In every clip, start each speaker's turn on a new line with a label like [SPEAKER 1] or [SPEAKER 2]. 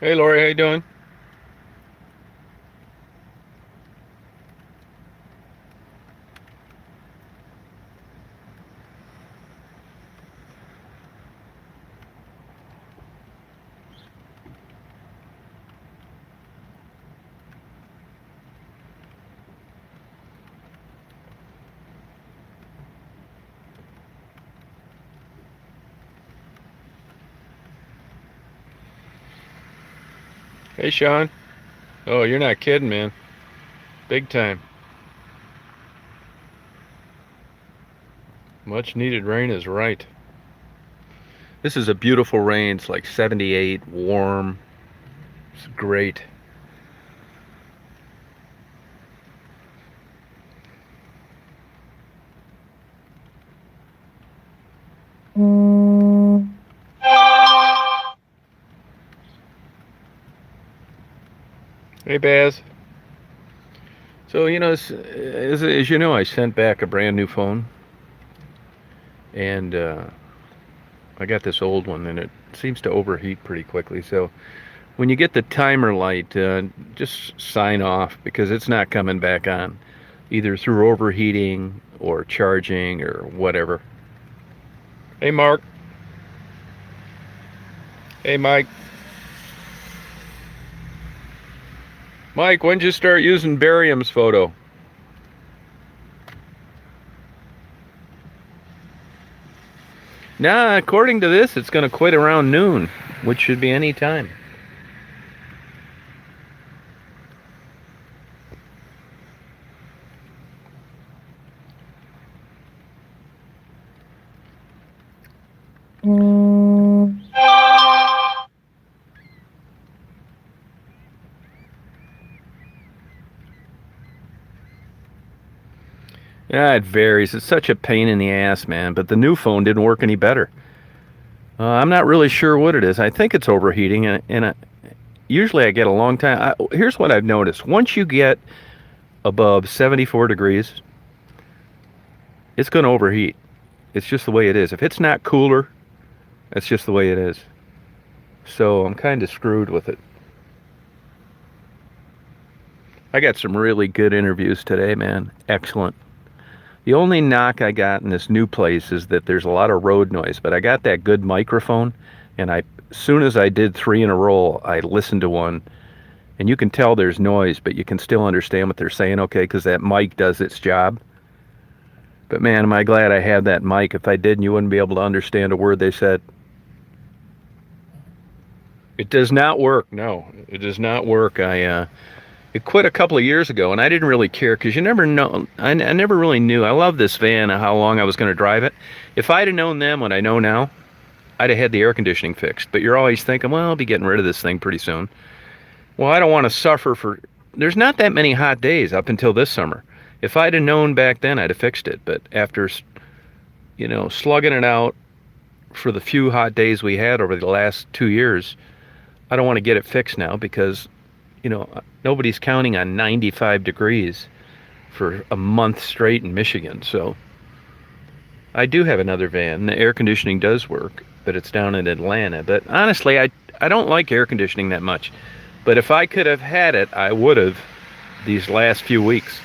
[SPEAKER 1] Hey Lori, how you doing? Hey Sean. Oh, you're not kidding, man. Big time. Much needed rain is right. This is a beautiful rain. It's like 78, warm. It's great. Hey Baz. So, as you know, I sent back a brand new phone, and I got this old one, and it seems to overheat pretty quickly. So, when you get the timer light, just sign off because it's not coming back on, either through overheating or charging or whatever. Hey Mark. Hey Mike. Mike, when'd you start using barium's photo? Nah, according to this, it's going to quit around noon, which should be any time. Yeah, it varies. It's such a pain in the ass, man. But the new phone didn't work any better. I'm not really sure what it is. I think it's overheating, and usually I get a long time. Here's what I've noticed: once you get above 74 degrees, it's going to overheat. It's just the way it is. If it's not cooler, that's just the way it is. So I'm kind of screwed with it. I got some really good interviews today, man. Excellent. The only knock I got in this new place is that there's a lot of road noise, but I got that good microphone, and as soon as I did three in a row, I listened to one, and you can tell there's noise, but you can still understand what they're saying, okay, because that mic does its job. But man, am I glad I had that mic. If I didn't, you wouldn't be able to understand a word they said. It does not work. No, it does not work. It quit a couple of years ago, and I didn't really care because you never know. I never really knew. I love this van and how long I was going to drive it. If I'd have known then what I know now, I'd have had the air conditioning fixed. But you're always thinking, well, I'll be getting rid of this thing pretty soon. Well, I don't want to suffer for. There's not that many hot days up until this summer. If I'd have known back then, I'd have fixed it. But after, slugging it out for the few hot days we had over the last 2 years, I don't want to get it fixed now because nobody's counting on 95 degrees for a month straight in Michigan. So I do have another van. The air conditioning does work, but it's down in Atlanta. But honestly, I don't like air conditioning that much. But if I could have had it, I would have these last few weeks.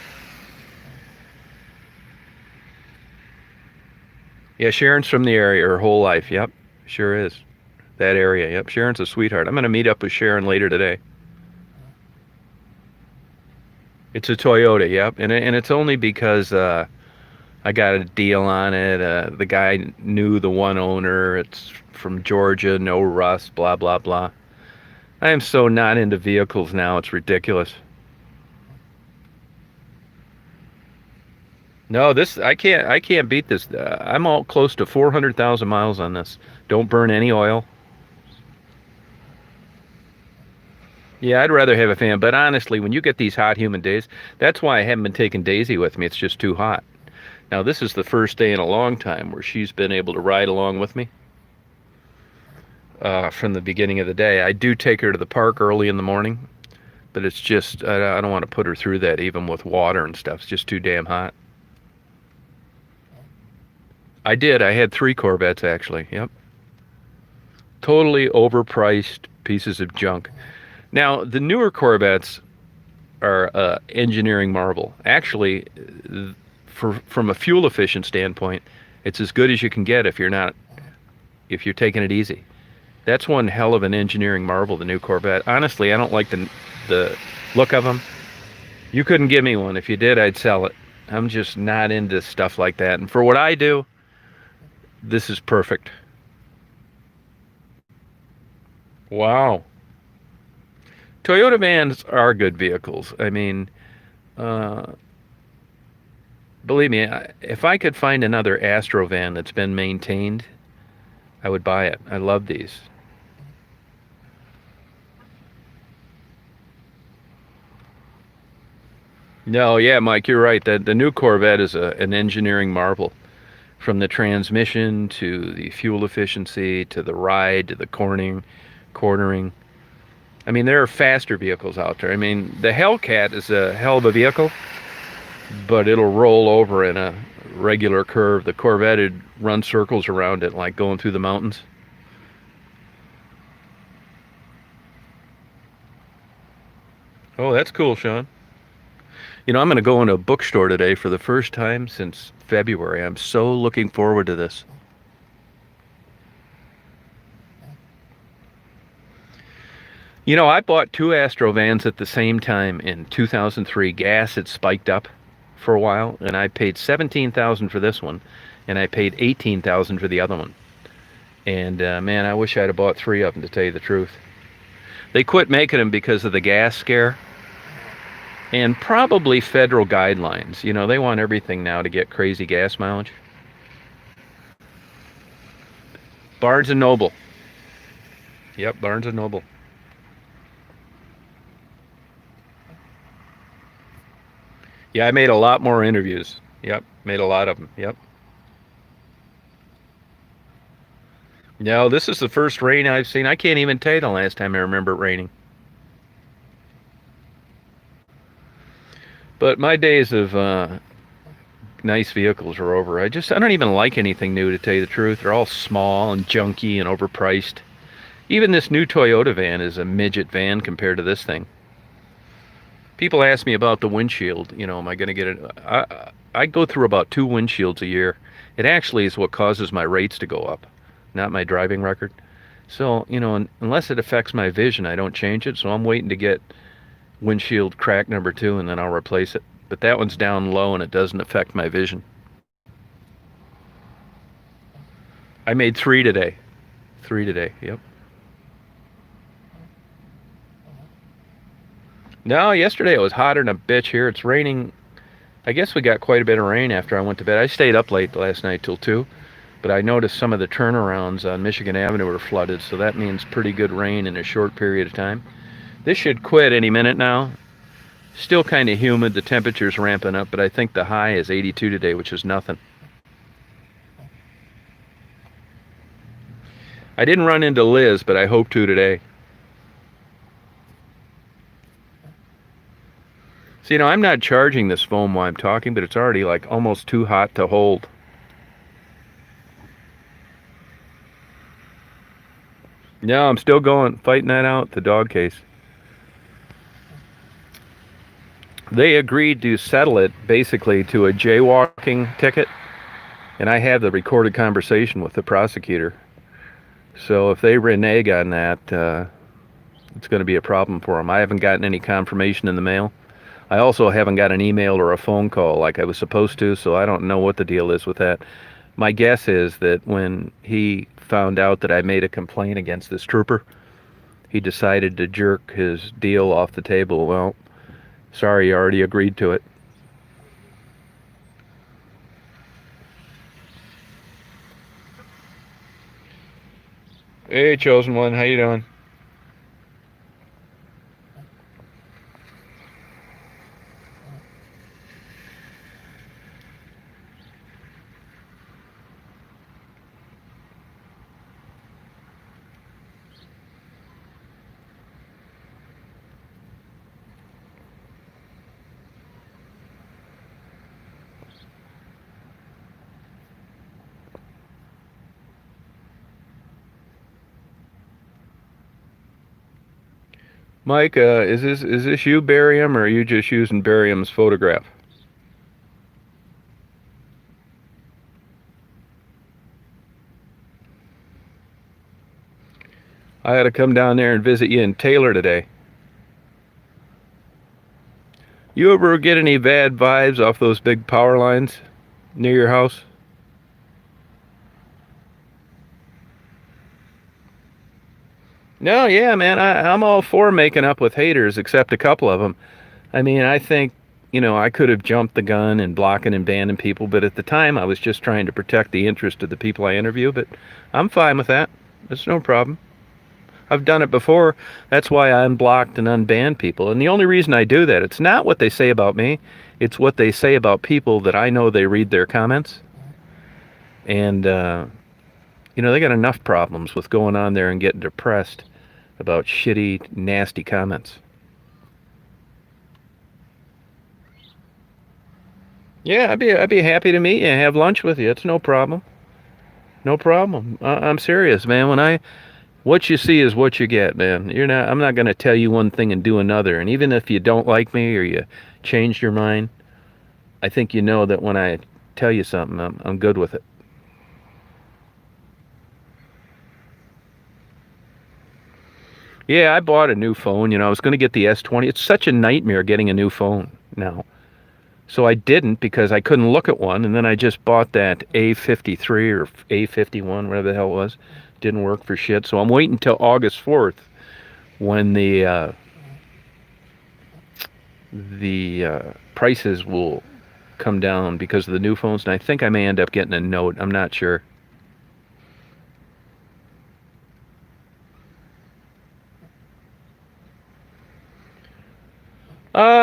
[SPEAKER 1] Yeah, Sharon's from the area her whole life. Yep, sure is. That area. Yep, Sharon's a sweetheart. I'm going to meet up with Sharon later today. It's a Toyota, yep, and it's only because I got a deal on it. The guy knew the one owner. It's from Georgia, no rust, blah blah blah. I am so not into vehicles now. It's ridiculous. No, this I can't beat this. I'm all close to 400,000 miles on this. Don't burn any oil. Yeah, I'd rather have a fan, but honestly, when you get these hot, humid days, that's why I haven't been taking Daisy with me. It's just too hot. Now, this is the first day in a long time where she's been able to ride along with me from the beginning of the day. I do take her to the park early in the morning, but it's just, I don't want to put her through that even with water and stuff. It's just too damn hot. I did. I had three Corvettes, actually. Yep. Totally overpriced pieces of junk. Now, the newer Corvettes are engineering marvel. Actually, from a fuel efficient standpoint, it's as good as you can get if you're taking it easy. That's one hell of an engineering marvel, the new Corvette. Honestly, I don't like the look of them. You couldn't give me one. If you did, I'd sell it. I'm just not into stuff like that. And for what I do, this is perfect. Wow. Toyota vans are good vehicles. I mean, uh, believe me, if I could find another Astro van that's been maintained, I would buy it. I love these. No, yeah, Mike, you're right. The new Corvette is an engineering marvel. From the transmission to the fuel efficiency to the ride to the cornering. I mean, there are faster vehicles out there. I mean, the Hellcat is a hell of a vehicle, but it'll roll over in a regular curve. The Corvette would run circles around it like going through the mountains. Oh, that's cool, Sean. You know, I'm going to go into a bookstore today for the first time since February. I'm so looking forward to this. You know, I bought two Astro vans at the same time in 2003. Gas had spiked up for a while, and I paid 17,000 for this one, and I paid 18,000 for the other one. And man, I wish I'd have bought three of them, to tell you the truth. They quit making them because of the gas scare and probably federal guidelines. You know, they want everything now to get crazy gas mileage. Barnes and Noble. Yep, Barnes and Noble. Yeah, I made a lot more interviews. Yep, made a lot of them. Yep. No, this is the first rain I've seen. I can't even tell you the last time I remember it raining. But my days of nice vehicles are over. I don't even like anything new, to tell you the truth. They're all small and junky and overpriced. Even this new Toyota van is a midget van compared to this thing. People ask me about the windshield. You know, am I going to get it? I go through about two windshields a year. It actually is what causes my rates to go up, not my driving record. So, you know, unless it affects my vision, I don't change it. So I'm waiting to get windshield crack number two, and then I'll replace it. But that one's down low, and it doesn't affect my vision. I made three today. Three today, yep. No, yesterday it was hotter than a bitch here. It's raining. I guess we got quite a bit of rain after I went to bed. I stayed up late last night till 2, but I noticed some of the turnarounds on Michigan Avenue were flooded, so that means pretty good rain in a short period of time. This should quit any minute now. Still kind of humid. The temperature's ramping up, but I think the high is 82 today, which is nothing. I didn't run into Liz, but I hope to today. So, you know, I'm not charging this foam while I'm talking, but it's already like almost too hot to hold. No, I'm still going, fighting that out, the dog case. They agreed to settle it basically to a jaywalking ticket, and I have the recorded conversation with the prosecutor. So if they renege on that, it's going to be a problem for them. I haven't gotten any confirmation in the mail. I also haven't got an email or a phone call like I was supposed to, so I don't know what the deal is with that. My guess is that when he found out that I made a complaint against this trooper, he decided to jerk his deal off the table. Well, sorry, you already agreed to it. Hey, chosen one, how you doing? Mike, is this you, Barium, or are you just using Barium's photograph? I had to come down there and visit you in Taylor today. You ever get any bad vibes off those big power lines near your house? No, yeah, man, I'm all for making up with haters, except a couple of them. I mean, I think, I could have jumped the gun and blocking and banning people, but at the time I was just trying to protect the interest of the people I interview, but I'm fine with that. It's no problem. I've done it before. That's why I unblocked and unbanned people. And the only reason I do that, it's not what they say about me. It's what they say about people that I know they read their comments. And, they got enough problems with going on there and getting depressed about shitty, nasty comments. Yeah, I'd be happy to meet you and have lunch with you. It's no problem. No problem. I'm serious, man. What you see is what you get, man. I'm not going to tell you one thing and do another. And even if you don't like me or you changed your mind, I think you know that when I tell you something, I'm good with it. Yeah, I bought a new phone. I was going to get the S20. It's such a nightmare getting a new phone now. So I didn't because I couldn't look at one. And then I just bought that A53 or A51, whatever the hell it was. Didn't work for shit. So I'm waiting until August 4th when the prices will come down because of the new phones. And I think I may end up getting a Note. I'm not sure.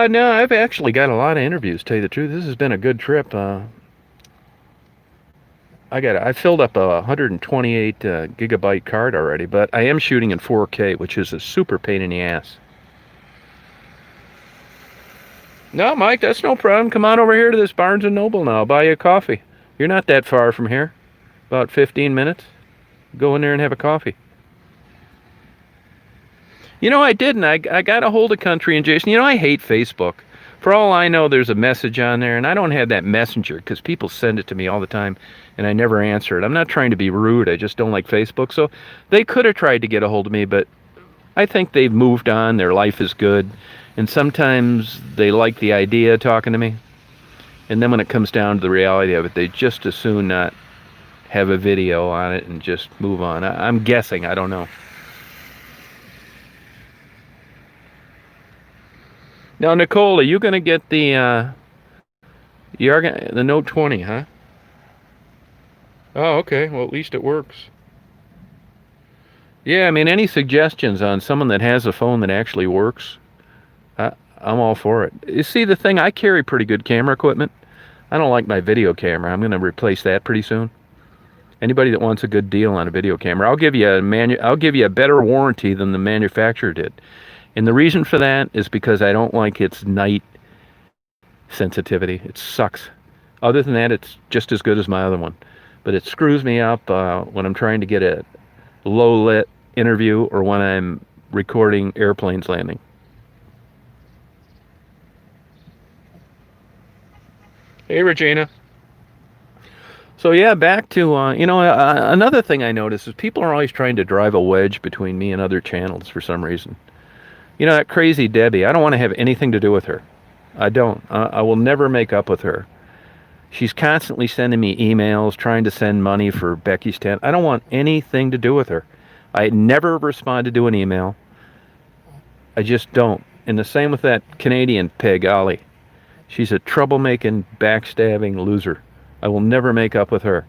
[SPEAKER 1] No, I've actually got a lot of interviews, to tell you the truth. This has been a good trip. I filled up a 128 gigabyte card already, but I am shooting in 4K, which is a super pain in the ass. No, Mike, that's no problem. Come on over here to this Barnes and Noble now. I'll buy you a coffee. You're not that far from here. About 15 minutes. Go in there and have a coffee. I didn't. I got a hold of Country and Jason. I hate Facebook. For all I know, there's a message on there, and I don't have that messenger because people send it to me all the time, and I never answer it. I'm not trying to be rude. I just don't like Facebook. So they could have tried to get a hold of me, but I think they've moved on. Their life is good. And sometimes they like the idea of talking to me. And then when it comes down to the reality of it, they just as soon not have a video on it and just move on. I'm guessing. I don't know. Now, Nicole, are you going to get the Note 20, huh? Oh, okay. Well, at least it works. Yeah, I mean, any suggestions on someone that has a phone that actually works? I'm all for it. You see, the thing, I carry pretty good camera equipment. I don't like my video camera. I'm going to replace that pretty soon. Anybody that wants a good deal on a video camera, I'll give you a better warranty than the manufacturer did. And the reason for that is because I don't like its night sensitivity. It sucks. Other than that, it's just as good as my other one. But it screws me up when I'm trying to get a low lit interview or when I'm recording airplanes landing. Hey, Regina. So yeah, back to another thing I notice is people are always trying to drive a wedge between me and other channels for some reason. That crazy Debbie. I don't want to have anything to do with her. I don't. I will never make up with her. She's constantly sending me emails, trying to send money for Becky's tent. I don't want anything to do with her. I never responded to an email. I just don't. And the same with that Canadian pig, Ollie. She's a troublemaking, backstabbing loser. I will never make up with her.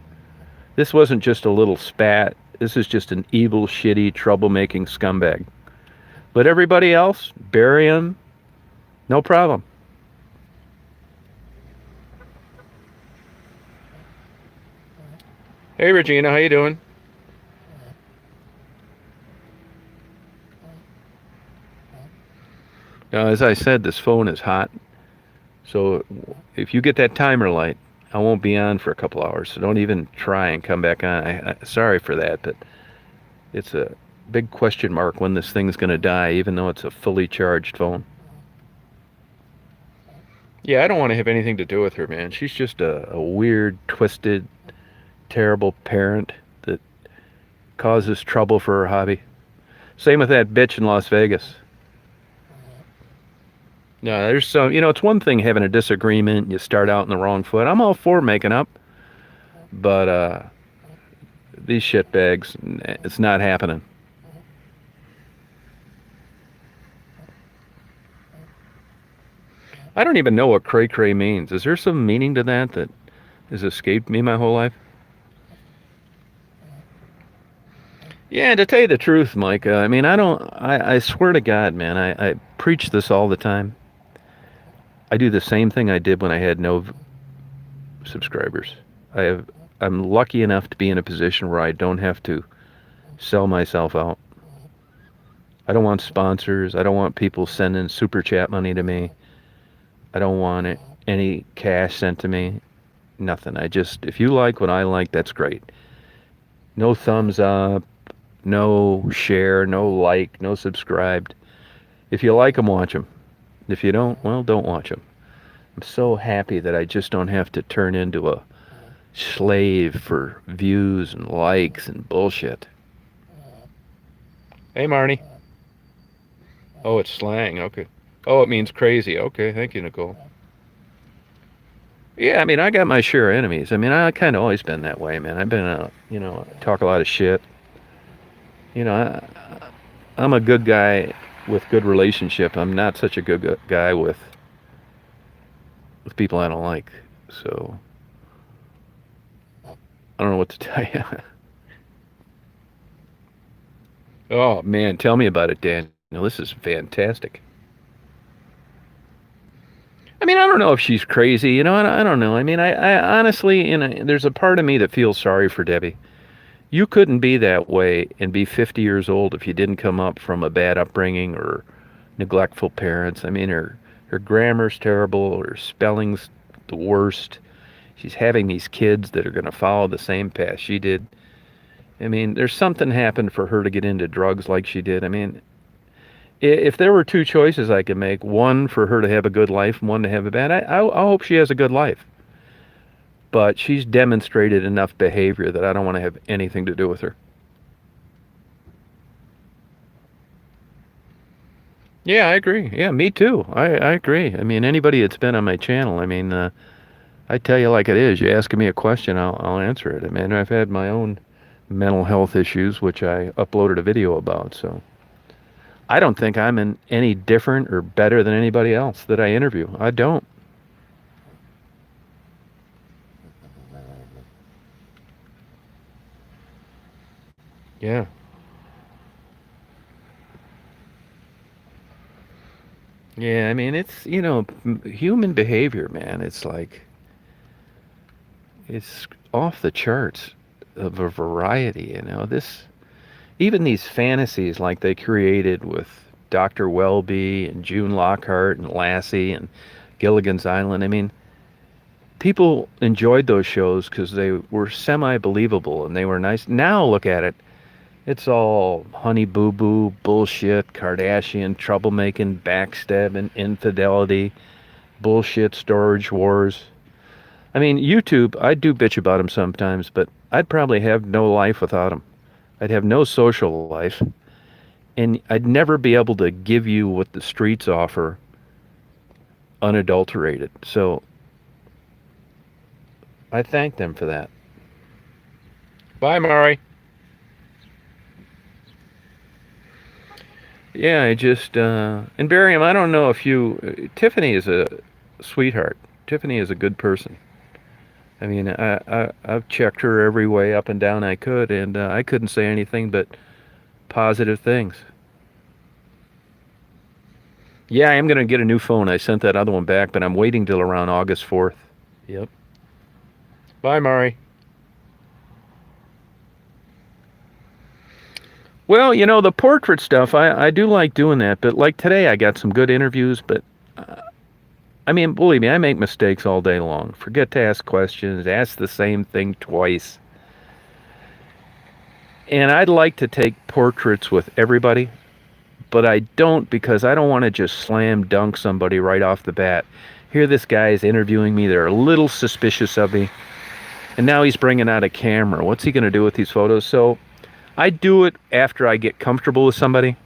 [SPEAKER 1] This wasn't just a little spat. This is just an evil, shitty, troublemaking scumbag. But everybody else, bury him, no problem. Hey, Regina, how you doing? Now, as I said, this phone is hot. So if you get that timer light, I won't be on for a couple hours. So don't even try and come back on. Sorry for that, but it's a big question mark when this thing's going to die, even though it's a fully charged phone. Yeah, I don't want to have anything to do with her, man. She's just a weird, twisted, terrible parent that causes trouble for her hobby. Same with that bitch in Las Vegas. No, there's some, it's one thing having a disagreement, you start out in the wrong foot. I'm all for making up, but these shitbags, it's not happening. I don't even know what cray cray means. Is there some meaning to that has escaped me my whole life? Yeah, to tell you the truth, Mike, I mean, I swear to God, man, I preach this all the time. I do the same thing I did when I had no subscribers. I'm lucky enough to be in a position where I don't have to sell myself out. I don't want sponsors. I don't want people sending super chat money to me. I don't want any cash sent to me. Nothing. If you like what I like, that's great. No thumbs up, no share, no like, no subscribed. If you like them, watch them. If you don't, well, don't watch them. I'm so happy that I just don't have to turn into a slave for views and likes and bullshit. Hey, Marnie. Oh, it's slang. Okay. Oh, it means crazy. Okay, thank you, Nicole. Yeah, I mean, I got my share of enemies. I mean, I kind of always been that way, man. I've been, talk a lot of shit. I'm a good guy with good relationship. I'm not such a good guy with people I don't like. So I don't know what to tell you. Oh man, tell me about it, Dan. This is fantastic. I mean, I don't know if she's crazy. I don't know. I mean, I honestly, there's a part of me that feels sorry for Debbie. You couldn't be that way and be 50 years old if you didn't come up from a bad upbringing or neglectful parents. I mean, her grammar's terrible, her spelling's the worst. She's having these kids that are going to follow the same path she did. I mean, there's something happened for her to get into drugs like she did. I mean, if there were two choices I could make, one for her to have a good life and one to have a bad, I hope she has a good life. But she's demonstrated enough behavior that I don't want to have anything to do with her. Yeah, I agree. Yeah, me too. I agree. I mean, anybody that's been on my channel, I mean, I tell you like it is. You ask me a question, I'll answer it. I mean, I've had my own mental health issues, which I uploaded a video about. So I don't think I'm any different or better than anybody else that I interview. I don't. Yeah. Yeah, I mean, it's, human behavior, man. It's like, it's off the charts of a variety, even these fantasies like they created with Dr. Welby and June Lockhart and Lassie and Gilligan's Island. I mean, people enjoyed those shows because they were semi-believable and they were nice. Now look at it. It's all honey boo boo, bullshit, Kardashian, troublemaking, backstabbing, infidelity, bullshit, storage wars. I mean, YouTube, I do bitch about them sometimes, but I'd probably have no life without them. I'd have no social life, and I'd never be able to give you what the streets offer unadulterated. So I thank them for that. Bye, Mari. Yeah, and Barium, I don't know if Tiffany is a sweetheart. Tiffany is a good person. I mean, I've checked her every way up and down I could, and I couldn't say anything but positive things. Yeah, I am going to get a new phone. I sent that other one back, but I'm waiting till around August 4th. Yep. Bye, Mari. Well, the portrait stuff, I do like doing that, but like today I got some good interviews, but I mean, believe me, I make mistakes all day long. Forget to ask questions, ask the same thing twice. And I'd like to take portraits with everybody, but I don't because I don't want to just slam dunk somebody right off the bat. Here this guy is interviewing me. They're a little suspicious of me. And now he's bringing out a camera. What's he going to do with these photos? So I do it after I get comfortable with somebody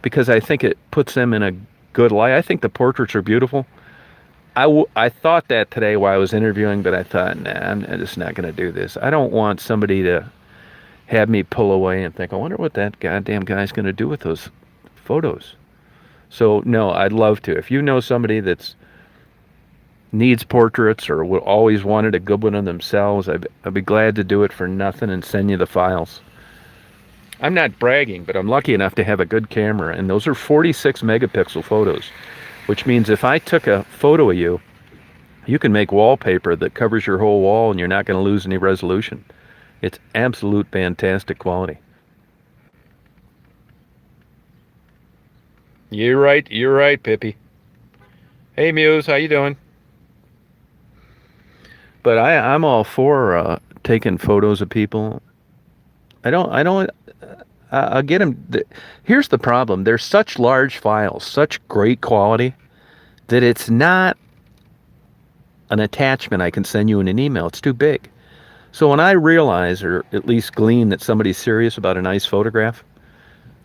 [SPEAKER 1] because I think it puts them in a good light. I think the portraits are beautiful. I thought that today while I was interviewing, but I thought, nah, I'm just not going to do this. I don't want somebody to have me pull away and think, I wonder what that goddamn guy's going to do with those photos. So, no, I'd love to. If you know somebody that's needs portraits or always wanted a good one of themselves, I'd be glad to do it for nothing and send you the files. I'm not bragging, but I'm lucky enough to have a good camera, and those are 46 megapixel photos, which means if I took a photo of you, you can make wallpaper that covers your whole wall and you're not going to lose any resolution. It's absolute fantastic quality. You're right, Pippi. Hey, Muse, how you doing? But I'm all for taking photos of people. I'll get them. Here's the problem. They're such large files, such great quality, that it's not an attachment I can send you in an email. It's too big. So when I realize, or at least glean, that somebody's serious about a nice photograph,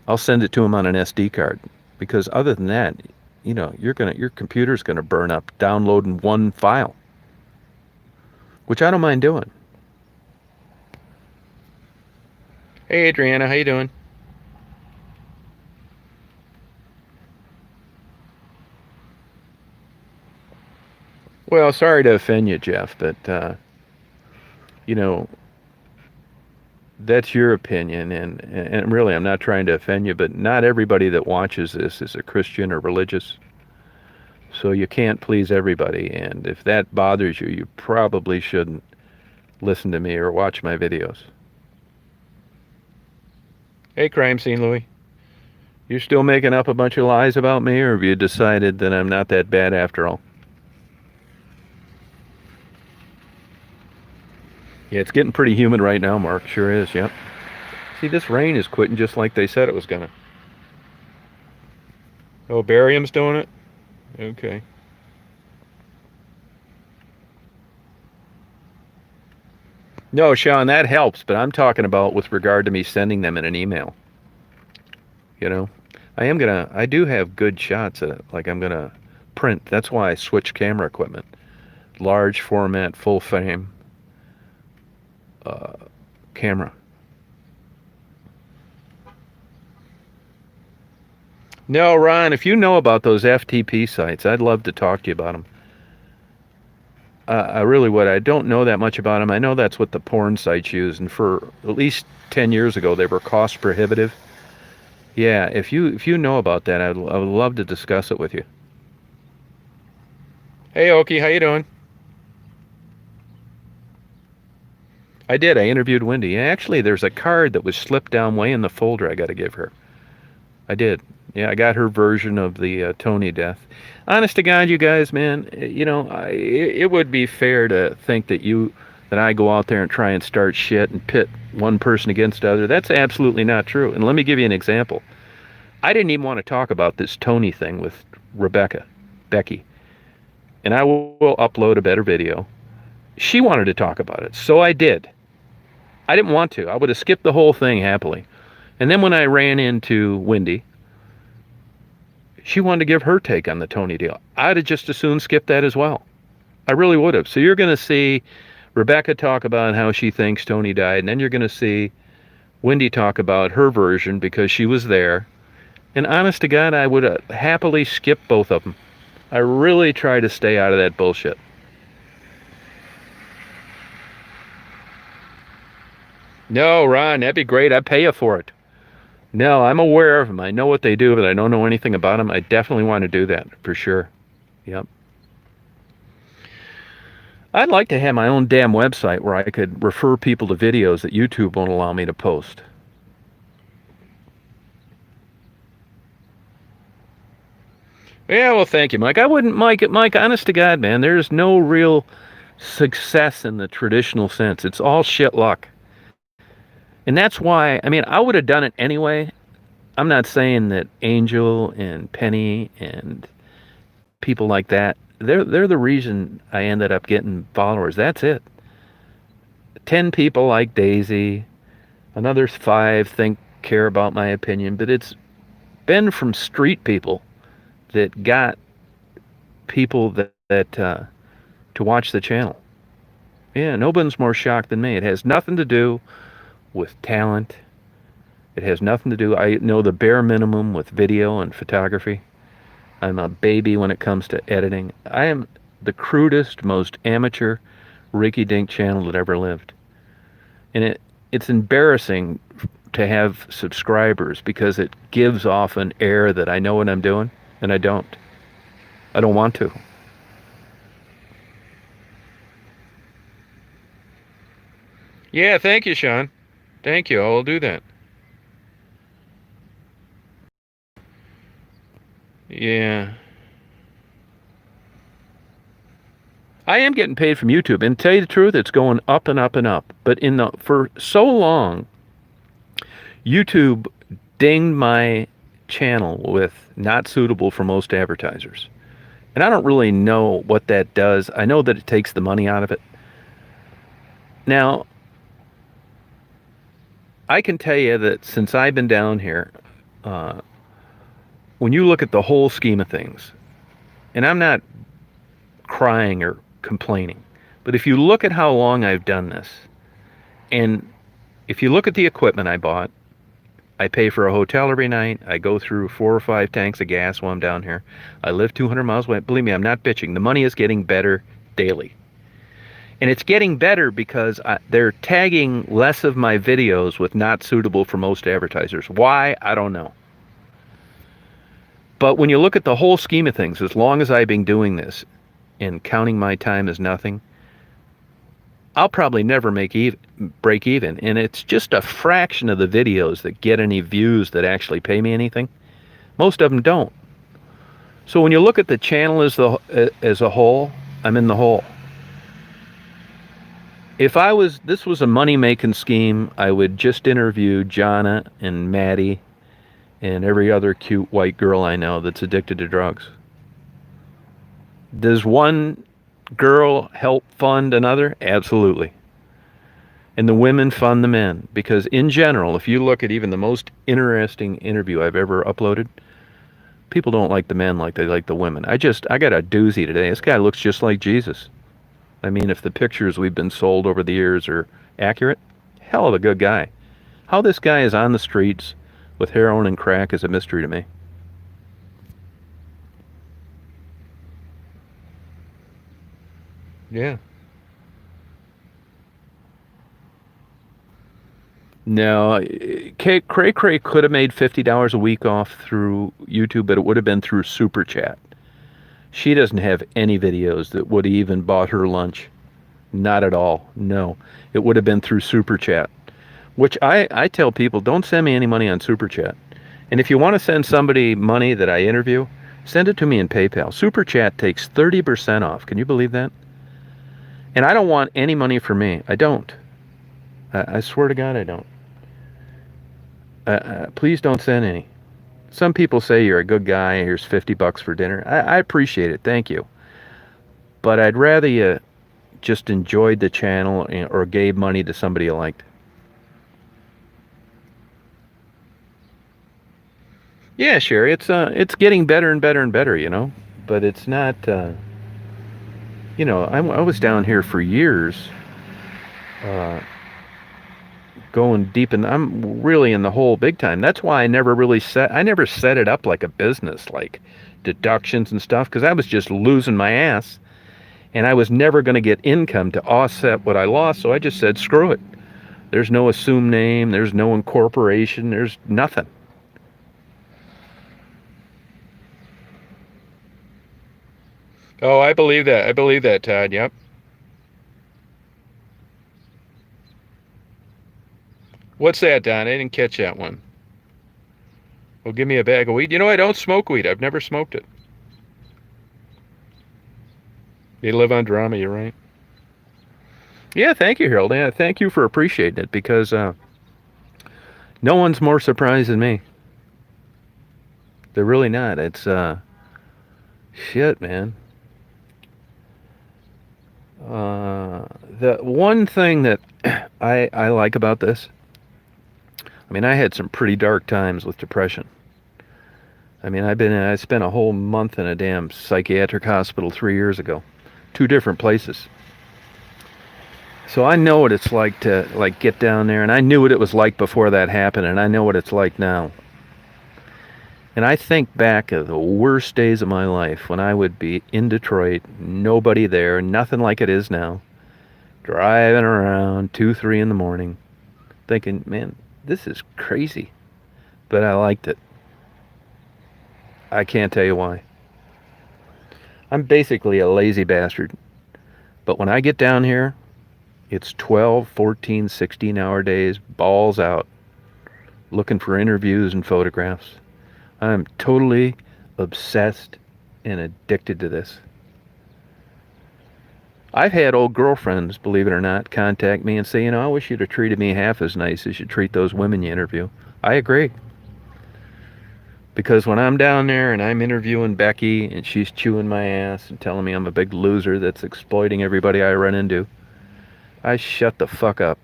[SPEAKER 1] I'll send it to them on an SD card. Because other than that, your computer's gonna burn up downloading one file, which I don't mind doing. Hey, Adriana, how you doing? Well, sorry to offend you, Jeff, but you know, that's your opinion, and really, I'm not trying to offend you, but not everybody that watches this is a Christian or religious. So you can't please everybody, and if that bothers you, you probably shouldn't listen to me or watch my videos. Hey, Crime Scene Louie. You still making up a bunch of lies about me, or have you decided that I'm not that bad after all? Yeah, it's getting pretty humid right now, Mark. Sure is, yep. See, this rain is quitting just like they said it was gonna. Oh, barium's doing it? Okay. No, Sean, that helps, but I'm talking about with regard to me sending them in an email. You know, I do have good shots at it, like I'm gonna print. That's why I switched camera equipment. Large format, full frame camera. No, Ron, if you know about those FTP sites, I'd love to talk to you about them. I really would. I don't know that much about them. I know that's what the porn sites use, and for at least 10 years ago, they were cost prohibitive. Yeah, if you know about that, I would love to discuss it with you. Hey, Okie, how you doing? I did. I interviewed Wendy. Actually, there's a card that was slipped down way in the folder I got to give her. I did. Yeah, I got her version of the Tony death. Honest to God, you guys, man, it would be fair to think that I go out there and try and start shit and pit one person against the other. That's absolutely not true. And let me give you an example. I didn't even want to talk about this Tony thing with Becky. And I will upload a better video. She wanted to talk about it, so I did. I didn't want to. I would have skipped the whole thing happily. And then when I ran into Wendy, she wanted to give her take on the Tony deal. I'd have just as soon skipped that as well. I really would have. So you're going to see Rebecca talk about how she thinks Tony died, and then you're going to see Wendy talk about her version because she was there. And honest to God, I would have happily skipped both of them. I really try to stay out of that bullshit. No, Ron, that'd be great. I'd pay you for it. No, I'm aware of them. I know what they do, but I don't know anything about them. I definitely want to do that, for sure. Yep. I'd like to have my own damn website where I could refer people to videos that YouTube won't allow me to post. Yeah, well, thank you, Mike. I wouldn't, Mike, honest to God, man, there's no real success in the traditional sense. It's all shit luck. And that's why, I mean, I would have done it anyway. I'm not saying that Angel and Penny and people like that, they're the reason I ended up getting followers. That's it. 10 people like Daisy, another 5 think care about my opinion, but it's been from street people that got people that to watch the channel. Yeah, nobody's more shocked than me. It has nothing to do with talent. It has nothing to do. I know the bare minimum with video and photography. I'm a baby when it comes to editing. I am the crudest, most amateur rinky-dink channel that ever lived. And it's embarrassing to have subscribers because it gives off an air that I know what I'm doing, and I don't. I don't want to. Yeah, thank you, Sean. Thank you. I'll do that. Yeah. I am getting paid from YouTube, and to tell you the truth, it's going up and up and up. But for so long, YouTube dinged my channel with not suitable for most advertisers. And I don't really know what that does. I know that it takes the money out of it. Now, I can tell you that since I've been down here, when you look at the whole scheme of things, and I'm not crying or complaining, but if you look at how long I've done this, and if you look at the equipment I bought, I pay for a hotel every night, I go through 4 or 5 tanks of gas while I'm down here, I live 200 miles away. Believe me, I'm not bitching. The money is getting better daily. And it's getting better because they're tagging less of my videos with not suitable for most advertisers. Why? I don't know. But when you look at the whole scheme of things, as long as I've been doing this and counting my time as nothing, I'll probably never break even. And it's just a fraction of the videos that get any views that actually pay me anything. Most of them don't. So when you look at the channel as a whole, I'm in the hole. If this was a money-making scheme, I would just interview Jonna and Maddie and every other cute white girl I know that's addicted to drugs. Does one girl help fund another? Absolutely. And the women fund the men. Because in general, if you look at even the most interesting interview I've ever uploaded, people don't like the men like they like the women. I got a doozy today. This guy looks just like Jesus. I mean, if the pictures we've been sold over the years are accurate, hell of a good guy. How this guy is on the streets with heroin and crack is a mystery to me. Yeah. No, Cray Cray could have made $50 a week off through YouTube, but it would have been through Super Chat. She doesn't have any videos that would have even bought her lunch. Not at all. No. It would have been through Super Chat. Which I tell people, don't send me any money on Super Chat. And if you want to send somebody money that I interview, send it to me in PayPal. Super Chat takes 30% off. Can you believe that? And I don't want any money for me. I don't. I swear to God I don't. Please don't send any. Some people say you're a good guy, here's $50 for dinner. I appreciate it, thank you. But I'd rather you just enjoyed the channel or gave money to somebody you liked. Yeah, Sherry, it's getting better and better and better, you know. But it's not, you know, I was down here for years, going deep, and I'm really in the hole big time. That's why I never set it up like a business, like deductions and stuff, because I was just losing my ass, and I was never going to get income to offset what I lost. So I just said, screw it. There's no assumed name. There's no incorporation. There's nothing. Oh, I believe that. I believe that, Todd. Yep. What's that, Don? I didn't catch that one. Well, give me a bag of weed. You know, I don't smoke weed. I've never smoked it. You live on drama, you're right. Yeah, thank you, Harold. Yeah, thank you for appreciating it, because No one's more surprised than me. They're really not. It's shit, man. The one thing that I like about this, I mean, I had some pretty dark times with depression. I mean, I spent a whole month in a damn psychiatric hospital 3 years ago, two different places. So I know what it's like to like get down there, and I knew what it was like before that happened, and I know what it's like now. And I think back of the worst days of my life when I would be in Detroit, nobody there, nothing like it is now, driving around 2, 3 in the morning, thinking, man, this is crazy. But I liked it. I can't tell you why. I'm basically a lazy bastard. But when I get down here, it's 12, 14, 16-hour days, balls out, looking for interviews and photographs. I'm totally obsessed and addicted to this. I've had old girlfriends, believe it or not, contact me and say, you know, I wish you'd have treated me half as nice as you treat those women you interview. I agree. Because when I'm down there and I'm interviewing Becky and she's chewing my ass and telling me I'm a big loser that's exploiting everybody I run into, I shut the fuck up.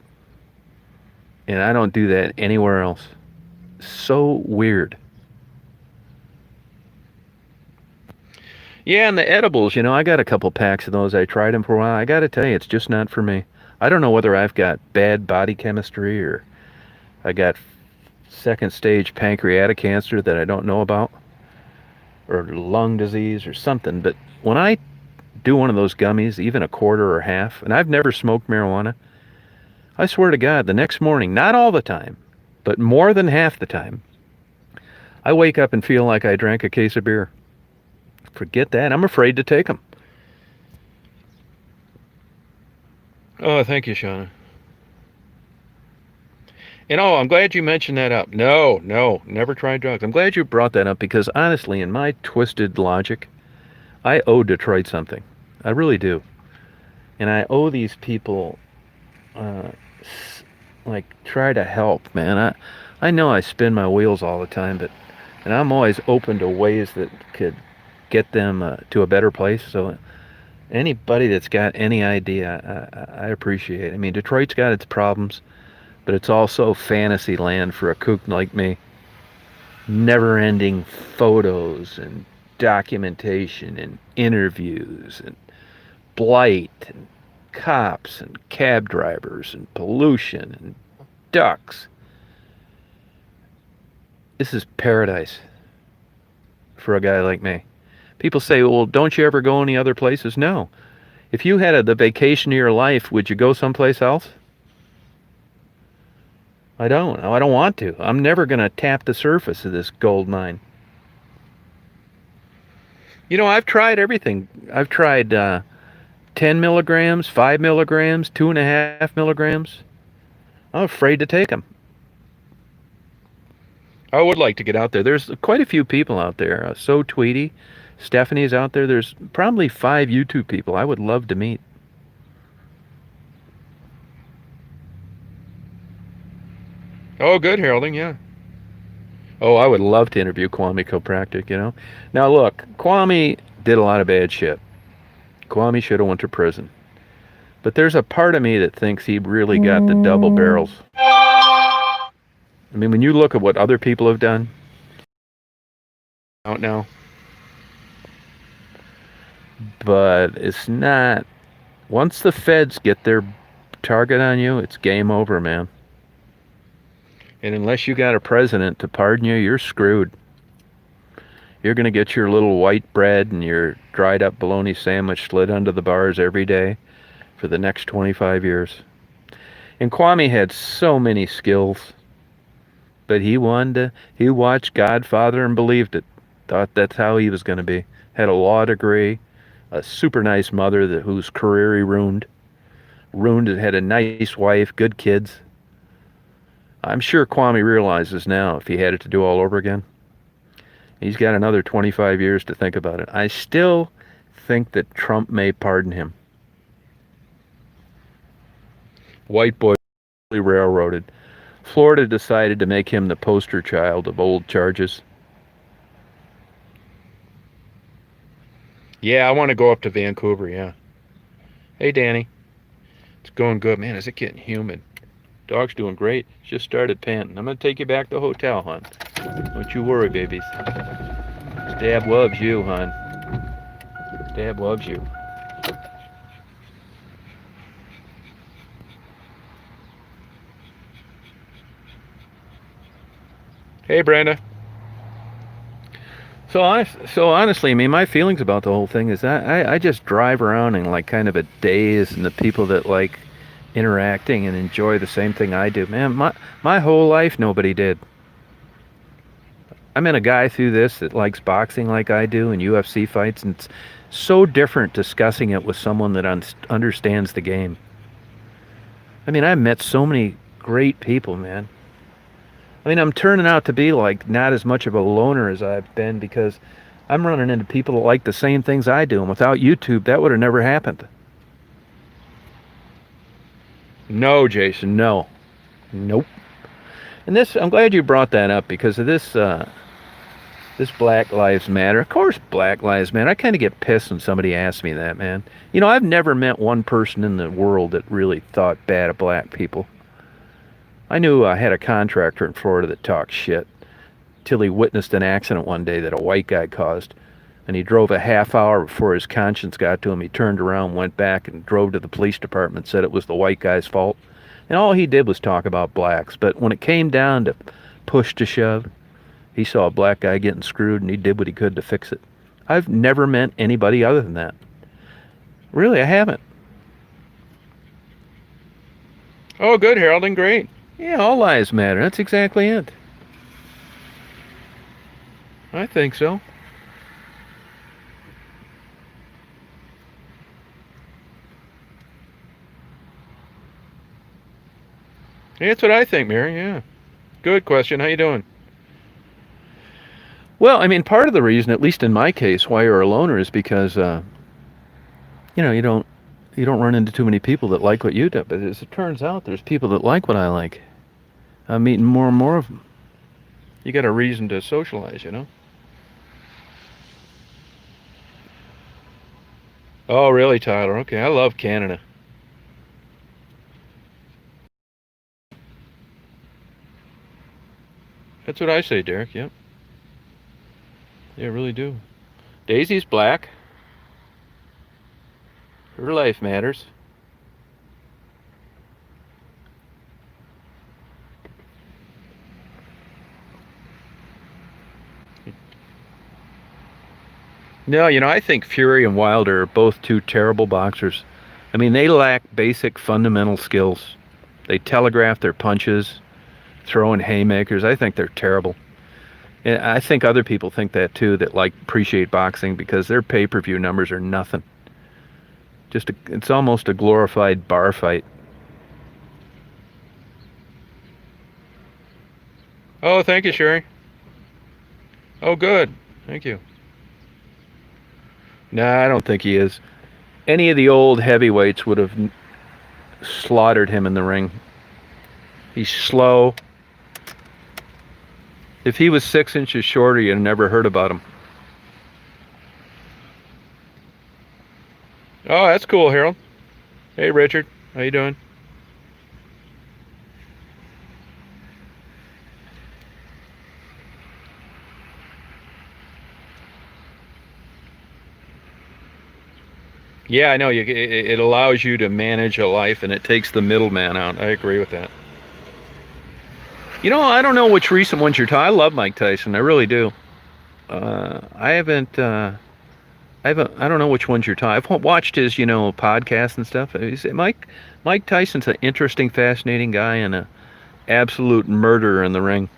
[SPEAKER 1] And I don't do that anywhere else. So weird. Yeah, and the edibles, you know, I got a couple packs of those. I tried them for a while. I got to tell you, it's just not for me. I don't know whether I've got bad body chemistry or I got second stage pancreatic cancer that I don't know about, or lung disease or something. But when I do one of those gummies, even a quarter or half, and I've never smoked marijuana, I swear to God, the next morning, not all the time, but more than half the time, I wake up and feel like I drank a case of beer. Forget that. I'm afraid to take them. Oh, thank you, Shauna. And oh, I'm glad you mentioned that up. No, never tried drugs. I'm glad you brought that up because honestly, in my twisted logic, I owe Detroit something. I really do. And I owe these people, uh, like, try to help, man. I know I spin my wheels all the time, and I'm always open to ways that could get them to a better place. So anybody that's got any idea, I appreciate it. I mean, Detroit's got its problems, but it's also fantasy land for a kook like me. Never-ending photos and documentation and interviews and blight and cops and cab drivers and pollution and ducks. This is paradise for a guy like me. People say, well, don't you ever go any other places? No. If you had the vacation of your life, would you go someplace else? I don't. I don't want to. I'm never going to tap the surface of this gold mine. You know, I've tried everything. I've tried 10 milligrams, 5 milligrams, 2.5 milligrams. I'm afraid to take them. I would like to get out there. There's quite a few people out there. So Tweety, Stephanie's out there. There's probably 5 YouTube people I would love to meet. Oh, good, Heralding, yeah. Oh, I would love to interview Kwame Kilpatrick, you know. Now, look, Kwame did a lot of bad shit. Kwame should have went to prison. But there's a part of me that thinks he really got the double barrels. I mean, when you look at what other people have done, I don't know. But it's not. Once the feds get their target on you, it's game over, man. And unless you got a president to pardon you, you're screwed. You're going to get your little white bread and your dried up bologna sandwich slid under the bars every day for the next 25 years. And Kwame had so many skills, but he watched Godfather and believed it. Thought that's how he was going to be. Had a law degree, a super nice mother whose career he ruined. Had a nice wife, good kids. I'm sure Kwame realizes now if he had it to do all over again, he's got another 25 years to think about it. I still think that Trump may pardon him. White boy railroaded. Florida decided to make him the poster child of old charges. Yeah, I want to go up to Vancouver, yeah. Hey, Danny. It's going good. Man, is it getting humid? Dog's doing great. Just started panting. I'm going to take you back to the hotel, hon. Don't you worry, babies. Dad loves you, hon. Dad loves you. Hey, Brenda. So honestly, I mean, my feelings about the whole thing is that I just drive around in like kind of a daze, and the people that like interacting and enjoy the same thing I do, man, my whole life nobody did. I met a guy through this that likes boxing like I do and UFC fights, and it's so different discussing it with someone that understands the game. I mean, I've met so many great people, man. I mean, I'm turning out to be like not as much of a loner as I've been because I'm running into people that like the same things I do, and without YouTube, that would have never happened. No, Jason, no. Nope. And this, I'm glad you brought that up because of this Black Lives Matter. Of course, Black Lives Matter. I kind of get pissed when somebody asks me that, man. You know, I've never met one person in the world that really thought bad of black people. I knew I had a contractor in Florida that talked shit till he witnessed an accident one day that a white guy caused. And he drove a half hour before his conscience got to him. He turned around, went back, and drove to the police department, said it was the white guy's fault. And all he did was talk about blacks. But when it came down to push to shove, he saw a black guy getting screwed, and he did what he could to fix it. I've never met anybody other than that. Really, I haven't. Oh, good, Harold, and great. Yeah, all lives matter. That's exactly it. I think so. Yeah, that's what I think, Mary. Yeah. Good question. How you doing? Well, I mean, part of the reason, at least in my case, why you're a loner is because you know you don't run into too many people that like what you do. But as it turns out, there's people that like what I like. I'm meeting more and more of them. You got a reason to socialize, you know. Oh, really, Tyler? Okay, I love Canada. That's what I say, Derek. Yep. Yeah, I really do. Daisy's black. Her life matters. No, you know, I think Fury and Wilder are both two terrible boxers. I mean, they lack basic fundamental skills. They telegraph their punches, throwing haymakers. I think they're terrible. And I think other people think that too, that like appreciate boxing because their pay-per-view numbers are nothing. It's almost a glorified bar fight. Oh, thank you, Sherry. Oh, good. Thank you. Nah, I don't think he is. Any of the old heavyweights would have slaughtered him in the ring. He's slow. If he was 6 inches shorter, you'd have never heard about him. Oh, that's cool, Harold. Hey, Richard. How you doing? Yeah, I know. It allows you to manage a life, and it takes the middleman out. I agree with that. You know, I don't know which recent ones you're talking. I love Mike Tyson. I really do. I haven't. I don't know which ones you're talking. I've watched his, podcast and stuff. Mike Tyson's an interesting, fascinating guy and a absolute murderer in the ring.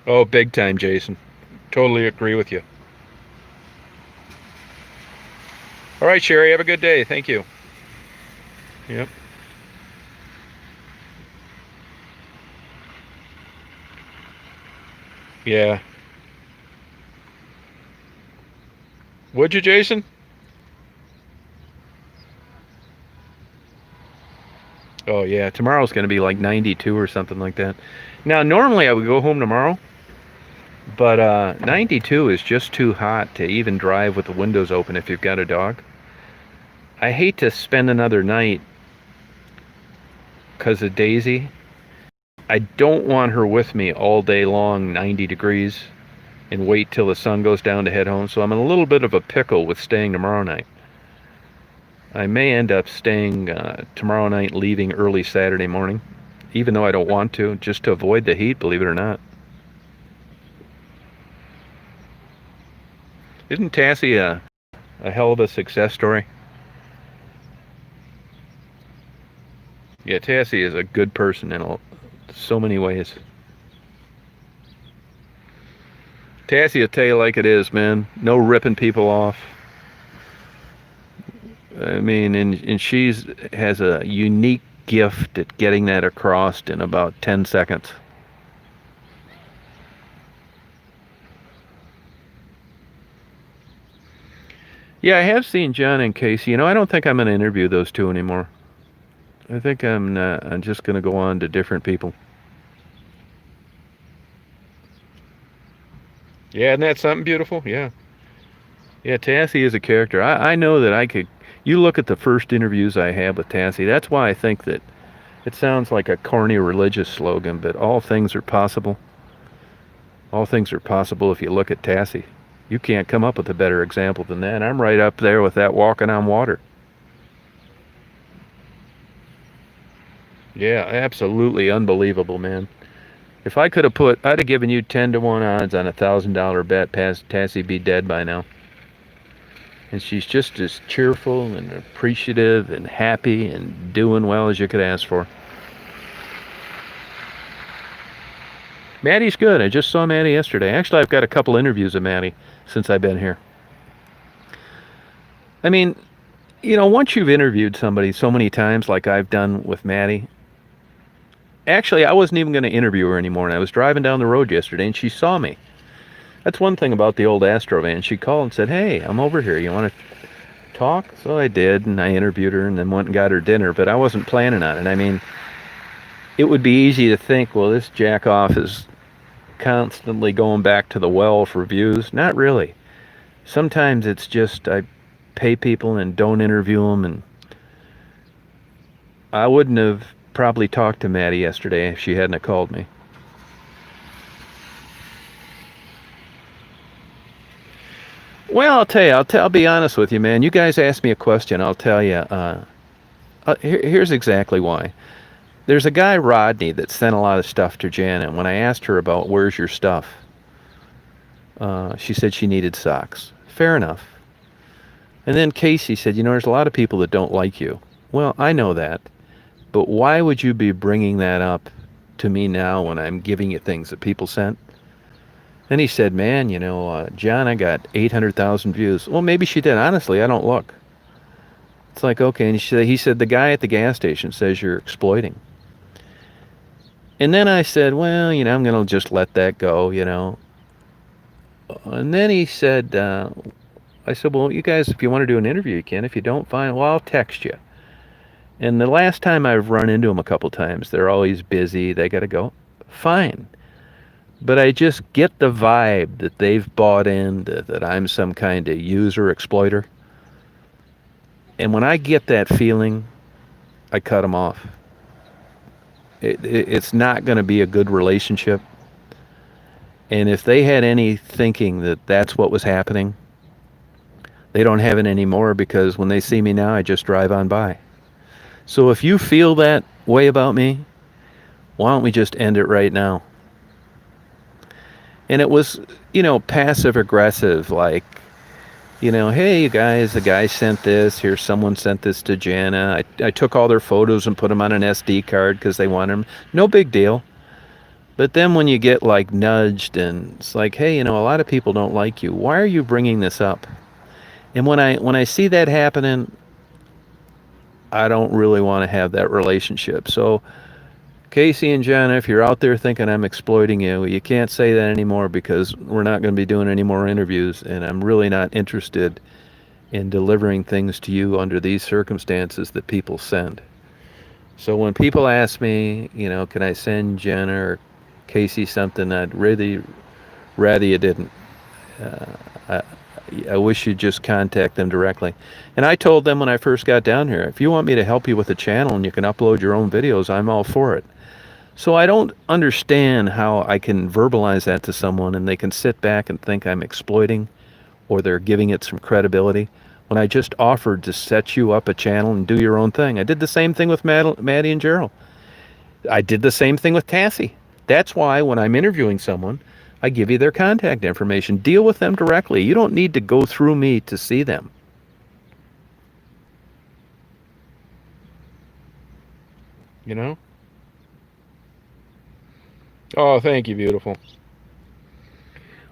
[SPEAKER 1] Oh, big time, Jason. Totally agree with you. All right, Sherry. Have a good day. Thank you. Yep. Yeah. Would you, Jason? Oh yeah, tomorrow's going to be like 92 or something like that. Now, normally I would go home tomorrow, but 92 is just too hot to even drive with the windows open if you've got a dog. I hate to spend another night because of Daisy. I don't want her with me all day long, 90 degrees, and wait till the sun goes down to head home. So I'm in a little bit of a pickle with staying tomorrow night. I may end up staying tomorrow night, leaving early Saturday morning, even though I don't want to, just to avoid the heat, believe it or not. Isn't Tassie a hell of a success story? Yeah, Tassie is a good person in so many ways. Tassie will tell you like it is, man. No ripping people off. I mean, and she's has a unique gift at getting that across in about 10 seconds. Yeah, I have seen John and Casey. You know, I don't think I'm going to interview those two anymore. I think I'm just going to go on to different people. Yeah, isn't that something beautiful? Yeah. Yeah, Tassie is a character. I know that I could. You look at the first interviews I had with Tassie. That's why I think that it sounds like a corny religious slogan, but all things are possible. All things are possible if you look at Tassie. You can't come up with a better example than that. I'm right up there with that walking on water. Yeah, absolutely unbelievable, man. If I could have I'd have given you 10-1 odds on $1,000 bet past Tassie be dead by now. And she's just as cheerful and appreciative and happy and doing well as you could ask for. Maddie's good. I just saw Maddie yesterday. Actually, I've got a couple interviews of Maddie since I've been here. I mean, you know, once you've interviewed somebody so many times like I've done with Maddie, actually, I wasn't even going to interview her anymore. And I was driving down the road yesterday and she saw me. That's one thing about the old Astro van. She called and said, "Hey, I'm over here. You want to talk?" So I did, and I interviewed her and then went and got her dinner, but I wasn't planning on it. I mean, it would be easy to think, well, this jack-off is constantly going back to the well for views. Not really. Sometimes it's just I pay people and don't interview them, and I wouldn't have probably talked to Maddie yesterday if she hadn't have called me. Well, I'll tell you. I'll be honest with you, man. You guys ask me a question, I'll tell you. Here's exactly why. There's a guy, Rodney, that sent a lot of stuff to Janet. When I asked her about where's your stuff, she said she needed socks. Fair enough. And then Casey said, you know, there's a lot of people that don't like you. Well, I know that. But why would you be bringing that up to me now when I'm giving you things that people sent? And he said, man, you know, John, I got 800,000 views. Well, maybe she did. Honestly, I don't look. It's like, okay. And he said, the guy at the gas station says you're exploiting. And then I said, well, you know, I'm going to just let that go, you know. And then he said, I said, well, you guys, if you want to do an interview, you can. If you don't, fine. Well, I'll text you. And the last time I've run into them a couple times, they're always busy. They got to go. Fine. But I just get the vibe that they've bought in, that I'm some kind of user exploiter. And when I get that feeling, I cut them off. It's not going to be a good relationship. And if they had any thinking that that's what was happening, they don't have it anymore, because when they see me now, I just drive on by. So if you feel that way about me, why don't we just end it right now? And it was, you know, passive aggressive, like, you know, hey, you guys, the guy sent this. Here, someone sent this to Jana. I took all their photos and put them on an SD card because they want them. No big deal. But then when you get, like, nudged and it's like, hey, you know, a lot of people don't like you. Why are you bringing this up? And when I see that happening, I don't really want to have that relationship. So Casey and Jana, if you're out there thinking I'm exploiting you, you can't say that anymore, because we're not going to be doing any more interviews, and I'm really not interested in delivering things to you under these circumstances that people send. So when people ask me, can I send Jenna or Casey something, I'd really rather you didn't. I, I wish you'd just contact them directly. And I told them when I first got down here, if you want me to help you with the channel and you can upload your own videos, I'm all for it. So I don't understand how I can verbalize that to someone and they can sit back and think I'm exploiting or they're giving it some credibility when I just offered to set you up a channel and do your own thing. I did the same thing with Maddie and Gerald. I did the same thing with Cassie. That's why when I'm interviewing someone, I give you their contact information. Deal with them directly. You don't need to go through me to see them. You know? Oh, thank you, beautiful.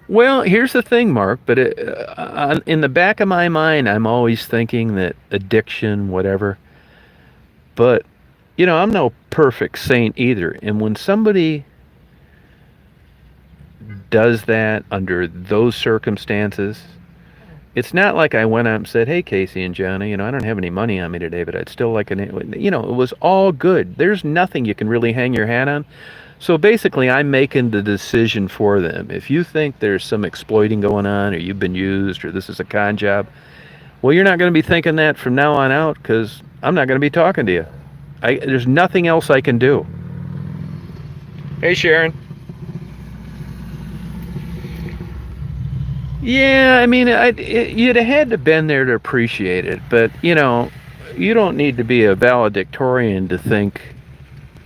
[SPEAKER 1] Well, here's the thing, Mark, but in the back of my mind, I'm always thinking that addiction, whatever. But, I'm no perfect saint either. And when somebody does that under those circumstances, it's not like I went out and said, "Hey, Casey and Johnny, I don't have any money on me today, but I'd still like it was all good. There's nothing you can really hang your hat on. So basically, I'm making the decision for them. If you think there's some exploiting going on, or you've been used, or this is a con job, well, you're not going to be thinking that from now on out because I'm not going to be talking to you. There's nothing else I can do. Hey, Sharon. Yeah, I mean, you'd have had to been there to appreciate it, but you don't need to be a valedictorian to think,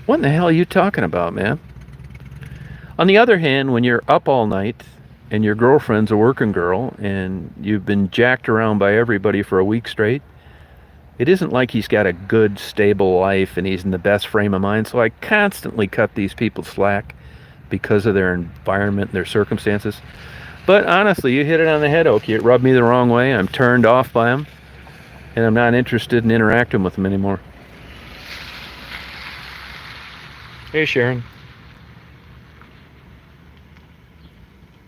[SPEAKER 1] what in the hell are you talking about, man? On the other hand, when you're up all night and your girlfriend's a working girl and you've been jacked around by everybody for a week straight, it isn't like he's got a good, stable life and he's in the best frame of mind. So I constantly cut these people slack because of their environment and their circumstances. But honestly, you hit it on the head, Okie. It rubbed me the wrong way. I'm turned off by them, and I'm not interested in interacting with them anymore. Hey, Sharon.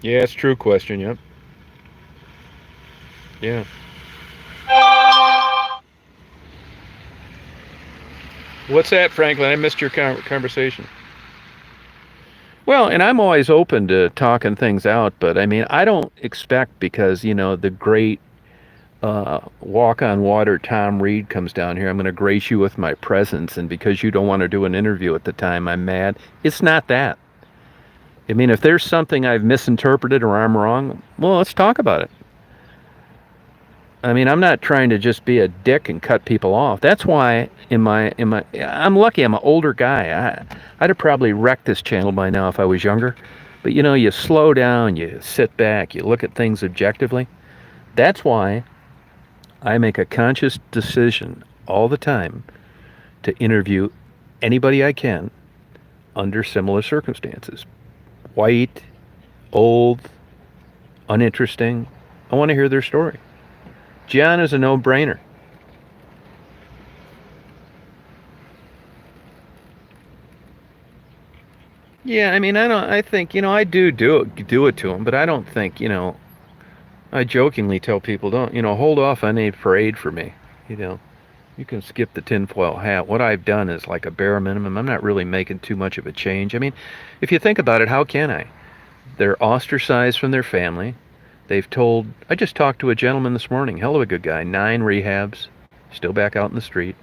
[SPEAKER 1] Yeah, it's a true question, yep. Yeah. What's that, Franklin? I missed your conversation. Well, and I'm always open to talking things out, but I mean, I don't expect because, the great walk on water Tom Reed comes down here, I'm going to grace you with my presence, and because you don't want to do an interview at the time, I'm mad. It's not that. I mean, if there's something I've misinterpreted or I'm wrong, well, let's talk about it. I mean, I'm not trying to just be a dick and cut people off. That's why I'm lucky. I'm an older guy. I'd have probably wrecked this channel by now if I was younger. But you slow down, you sit back, you look at things objectively. That's why I make a conscious decision all the time to interview anybody I can under similar circumstances. White, old, uninteresting. I want to hear their story. John is a no-brainer. Yeah, I mean, I think, I do it to him, but I don't think, I jokingly tell people, don't, hold off on a parade for me. You know, you can skip the tinfoil hat. What I've done is like a bare minimum. I'm not really making too much of a change. I mean, if you think about it, how can I? They're ostracized from their family. I just talked to a gentleman this morning, hell of a good guy, 9 rehabs, still back out in the street.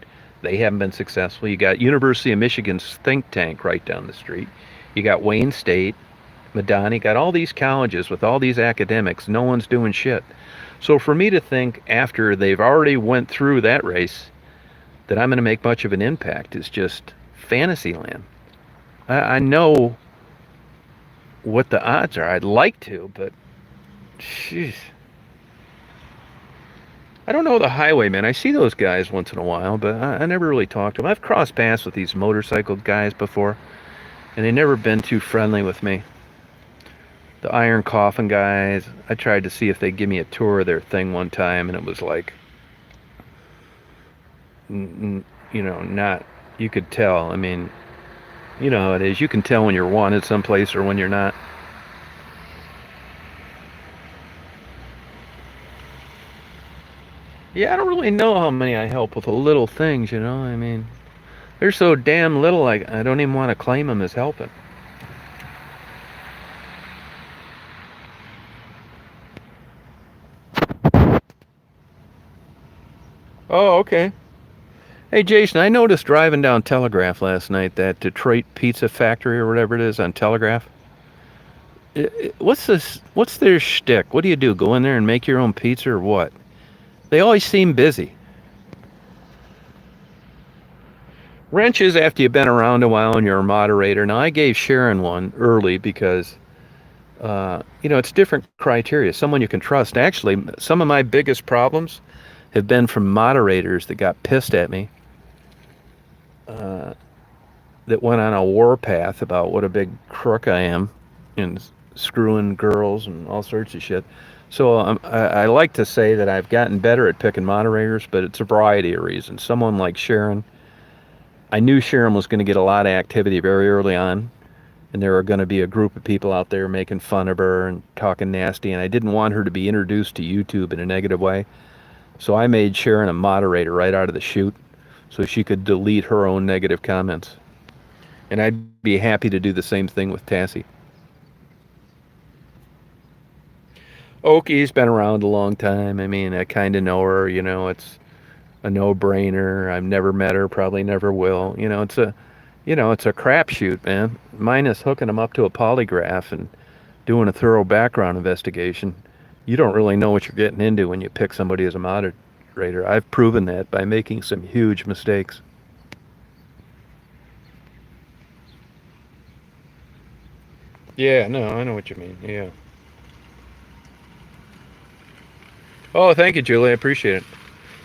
[SPEAKER 1] They haven't been successful. You got University of Michigan's think tank right down the street. You got Wayne State, Madani, got all these colleges with all these academics. No one's doing shit. So for me to think after they've already went through that race that I'm going to make much of an impact is just fantasy land. I know what the odds are. I'd like to, but jeez. I don't know the highwaymen. I see those guys once in a while, but I never really talk to them. I've crossed paths with these motorcycle guys before, and they've never been too friendly with me. The Iron Coffin guys, I tried to see if they'd give me a tour of their thing one time, and it was like, not, you could tell. I mean, you know how it is. You can tell when you're wanted someplace or when you're not. Yeah, I don't really know how many I help with the little things, I mean, They're so damn little, I don't even want to claim them as helping. Oh, okay. Hey, Jason, I noticed driving down Telegraph last night, that Detroit Pizza Factory or whatever it is on Telegraph. What's this? What's their shtick? What do you do? Go in there and make your own pizza or what? They always seem busy. Wrenches after you've been around a while and you're a moderator. Now, I gave Sharon one early because, it's different criteria. Someone you can trust. Actually, some of my biggest problems have been from moderators that got pissed at me, that went on a warpath about what a big crook I am and screwing girls and all sorts of shit. So I like to say that I've gotten better at picking moderators, but it's a variety of reasons. Someone like Sharon, I knew Sharon was going to get a lot of activity very early on, and there were going to be a group of people out there making fun of her and talking nasty, and I didn't want her to be introduced to YouTube in a negative way. So I made Sharon a moderator right out of the chute so she could delete her own negative comments. And I'd be happy to do the same thing with Tassie. Oki's been around a long time. I mean, I kind of know her. It's a no-brainer. I've never met her, probably never will. It's a crapshoot, man. Minus hooking them up to a polygraph and doing a thorough background investigation. You don't really know what you're getting into when you pick somebody as a moderator. I've proven that by making some huge mistakes. Yeah, no, I know what you mean. Yeah. Oh, thank you, Julie. I appreciate it.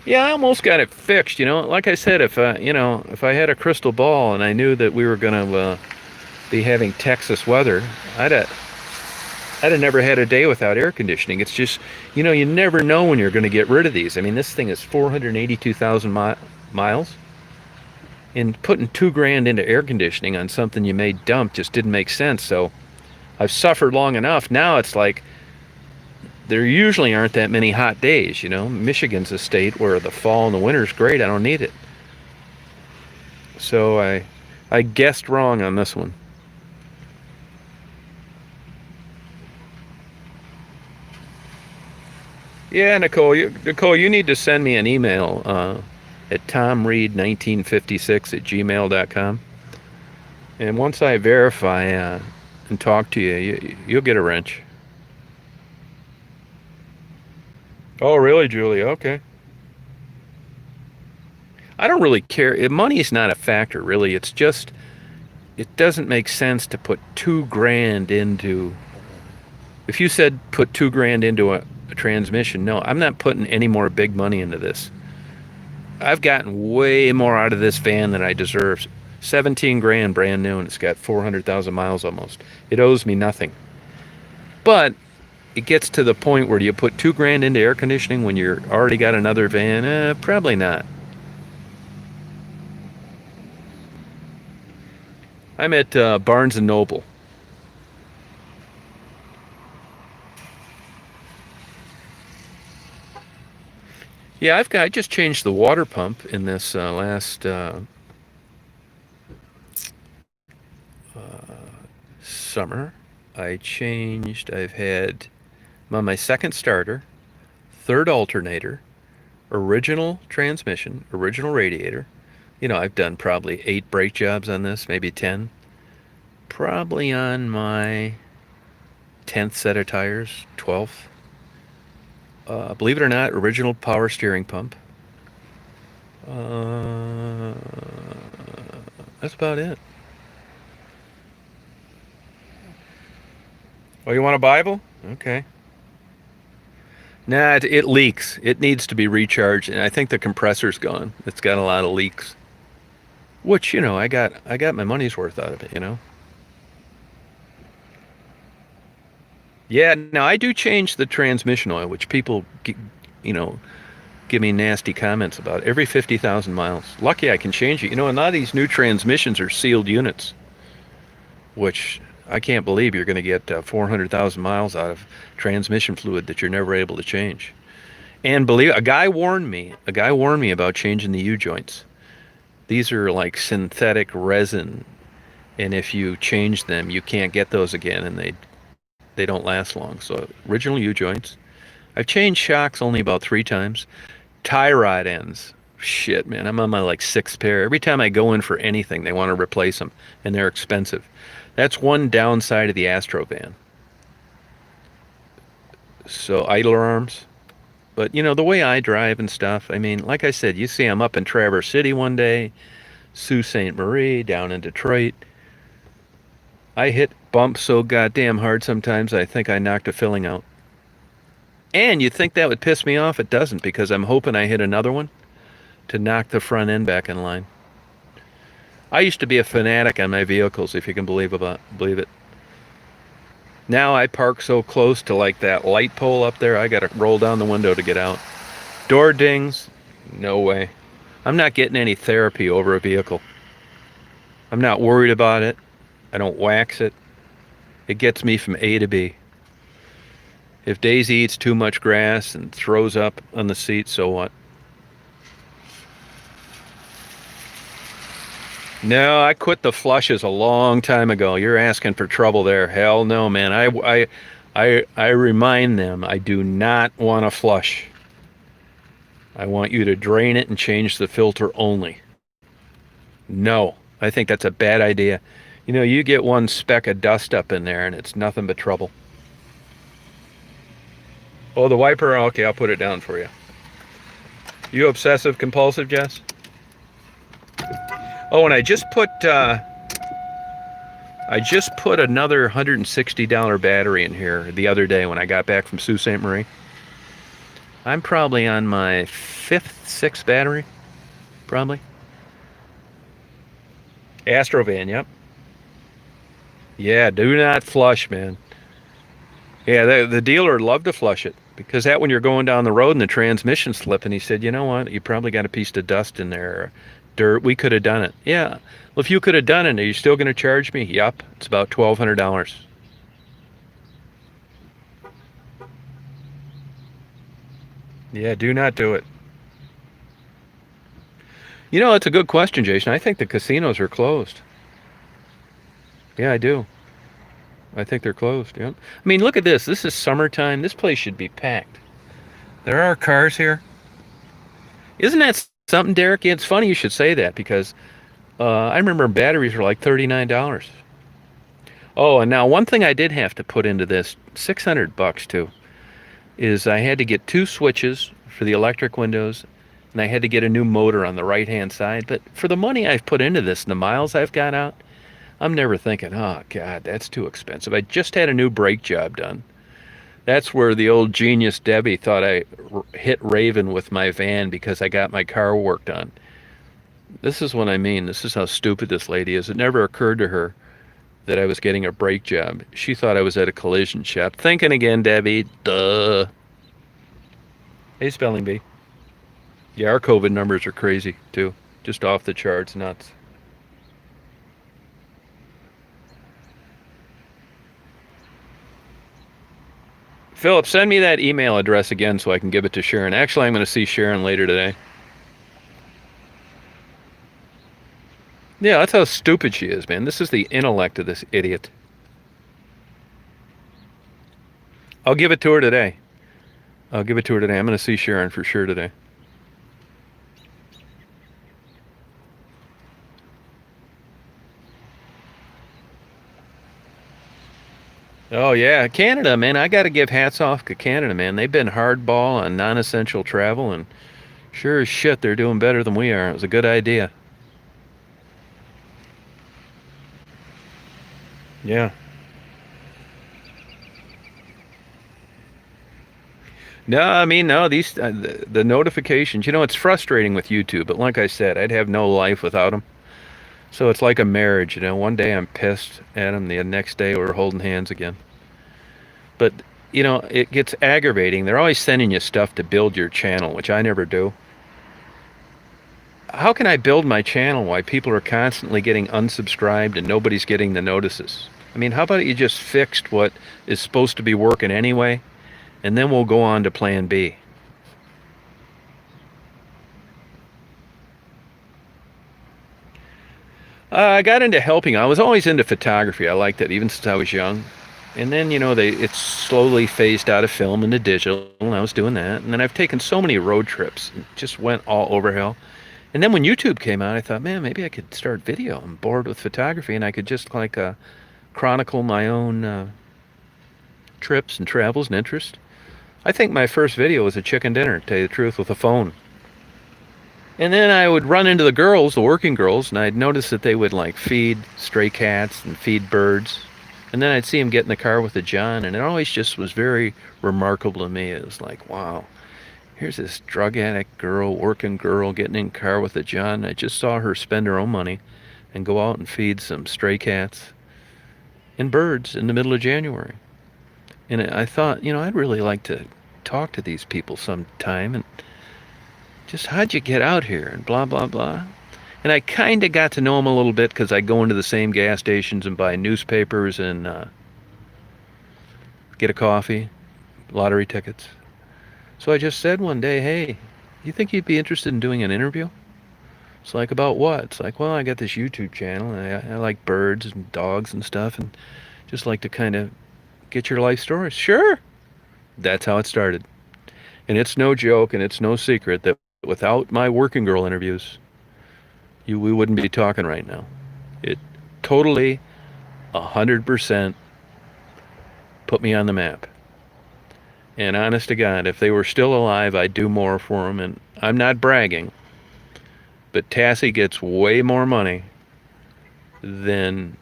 [SPEAKER 1] Yeah, I almost got it fixed. Like I said, if I had a crystal ball and I knew that we were going to be having Texas weather, I'd have never had a day without air conditioning. It's just, you never know when you're going to get rid of these. I mean, this thing is 482,000 miles, and putting $2,000 into air conditioning on something you may dump just didn't make sense. So I've suffered long enough. Now it's like there usually aren't that many hot days. Michigan's a state where the fall and the winter's great. I don't need it. So I guessed wrong on this one. Yeah, Nicole, you need to send me an email at tomreed1956@gmail.com. And once I verify and talk to you'll get a wrench. Oh, really, Julie? Okay. I don't really care. Money is not a factor, really. It's just, it doesn't make sense to put $2,000 into. If you said put $2,000 into a transmission, no, I'm not putting any more big money into this. I've gotten way more out of this van than I deserve. 17 grand brand new, and it's got 400,000 miles almost. It owes me nothing. But it gets to the point where you put $2,000 into air conditioning when you're already got another van? Probably not. I'm at Barnes and Noble. Yeah, I just changed the water pump in this last summer. I've had my second starter, third alternator, original transmission, original radiator. I've done probably 8 brake jobs on this, maybe 10. Probably on my 10th set of tires, 12th. Believe it or not, original power steering pump. That's about it. Oh, you want a Bible? Okay. Nah, it leaks. It needs to be recharged, and I think the compressor's gone. It's got a lot of leaks. Which, I got my money's worth out of it. Yeah, now I do change the transmission oil, which people, give me nasty comments about every 50,000 miles. Lucky I can change it. A lot of these new transmissions are sealed units, which I can't believe you're going to get 400,000 miles out of transmission fluid that you're never able to change. And a guy warned me about changing the U-joints. These are like synthetic resin, and if you change them, you can't get those again, and they don't last long. So original U joints. I've changed shocks only about 3 times. Tie rod ends. Shit, man, I'm on my like sixth pair. Every time I go in for anything, they want to replace them, and they're expensive. That's one downside of the Astro van. So idler arms. But you know, the way I drive and stuff, I mean, like I said, you see I'm up in Traverse City one day, Sault Ste. Marie, down in Detroit. I hit bumps so goddamn hard sometimes I think I knocked a filling out. And you'd think that would piss me off. It doesn't, because I'm hoping I hit another one to knock the front end back in line. I used to be a fanatic on my vehicles, if you can believe it. Now I park so close to like that light pole up there, I gotta roll down the window to get out. Door dings, no way. I'm not getting any therapy over a vehicle. I'm not worried about it. I don't wax it. It gets me from A to B. If Daisy eats too much grass and throws up on the seat, so what? No, I quit the flushes a long time ago. You're asking for trouble there. Hell no, man. I remind them I do not want to flush. I want you to drain it and change the filter only. No, I think that's a bad idea. You know, you get one speck of dust up in there and it's nothing but trouble. Oh, the wiper? Okay, I'll put it down for you. You obsessive compulsive, Jess? Oh, and I just put another $160 battery in here the other day when I got back from Sault Ste. Marie. I'm probably on my fifth, sixth battery, probably. Astrovan, yep. Yeah, do not flush, man. Yeah, the dealer would love to flush it, because that when you're going down the road and the transmission slipping, he said, you know what, you probably got a piece of dust in there, or dirt. We could have done it. Yeah. Well, if you could have done it, are you still going to charge me? Yup. It's about $1,200. Yeah, do not do it. You know, it's a good question, Jason. I think the casinos are closed. Yeah, I do. I think they're closed. Yep. I mean, look at this. This is summertime. This place should be packed. There are cars here. Isn't that something, Derek? Yeah, it's funny you should say that, because I remember batteries were like $39. Oh, and now one thing I did have to put into this, $600 too, is I had to get 2 switches for the electric windows, and I had to get a new motor on the right-hand side. But for the money I've put into this and the miles I've got out, I'm never thinking, oh, God, that's too expensive. I just had a new brake job done. That's where the old genius Debbie thought I hit Raven with my van because I got my car worked on. This is what I mean. This is how stupid this lady is. It never occurred to her that I was getting a brake job. She thought I was at a collision shop. Thinking again, Debbie. Duh. Hey, Spelling Bee. Yeah, our COVID numbers are crazy, too. Just off the charts, nuts. Philip, send me that email address again so I can give it to Sharon. Actually, I'm going to see Sharon later today. Yeah, that's how stupid she is, man. This is the intellect of this idiot. I'll give it to her today. I'll give it to her today. I'm going to see Sharon for sure today. Oh yeah, Canada, man. I got to give hats off to Canada, man. They've been hardball on non-essential travel, and sure as shit, they're doing better than we are. It was a good idea. Yeah. No, I mean, no, these the notifications, you know, it's frustrating with YouTube, but like I said, I'd have no life without them. So it's like a marriage, you know. One day I'm pissed at them, the next day we're holding hands again. But, you know, it gets aggravating. They're always sending you stuff to build your channel, which I never do. How can I build my channel while people are constantly getting unsubscribed and nobody's getting the notices? I mean, how about you just fixed what is supposed to be working anyway, and then we'll go on to plan B. I got into helping. I was always into photography. I liked it even since I was young. And then, it's slowly phased out of film into digital, and I was doing that. And then I've taken so many road trips, and just went all over hell. And then when YouTube came out, I thought, man, maybe I could start video. I'm bored with photography, and I could just chronicle my own trips and travels and interests. I think my first video was a chicken dinner, to tell you the truth, with a phone. And then I would run into the girls, the working girls, and I'd notice that they would like feed stray cats and feed birds. And then I'd see them get in the car with the John, and it always just was very remarkable to me. It was like, wow, here's this drug addict girl, working girl, getting in the car with the John. I just saw her spend her own money and go out and feed some stray cats and birds in the middle of January. And I thought, I'd really like to talk to these people sometime, and just how'd you get out here and blah, blah, blah. And I kind of got to know them a little bit because I go into the same gas stations and buy newspapers and get a coffee, lottery tickets. So I just said one day, hey, you think you'd be interested in doing an interview? It's like, about what? It's like, well, I got this YouTube channel, and I like birds and dogs and stuff, and just like to kind of get your life stories. Sure. That's how it started. And it's no joke, and it's no secret that without my working girl interviews, we wouldn't be talking right now. It totally, 100% put me on the map. And honest to God, if they were still alive, I'd do more for them. And I'm not bragging, but Tassie gets way more money than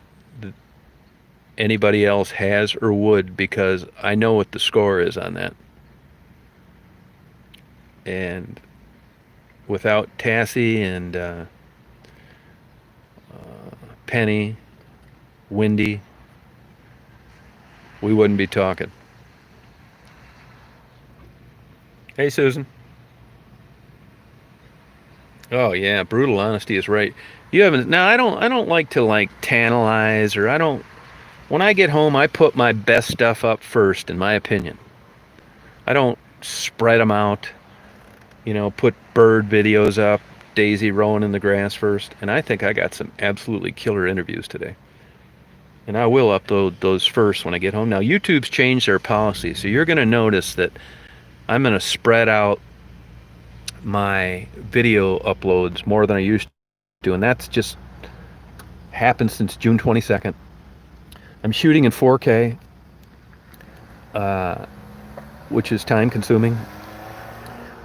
[SPEAKER 1] anybody else has or would, because I know what the score is on that. And without Tassie and Penny, Wendy, we wouldn't be talking. Hey, Susan. Oh yeah, brutal honesty is right. You haven't. Now I don't like to tantalize, or I don't. When I get home, I put my best stuff up first, in my opinion. I don't spread them out. Put bird videos up, Daisy rowing in the grass first. And I think I got some absolutely killer interviews today. And I will upload those first when I get home. Now, YouTube's changed their policy, so you're going to notice that I'm going to spread out my video uploads more than I used to. And that's just happened since June 22nd. I'm shooting in 4K, which is time consuming.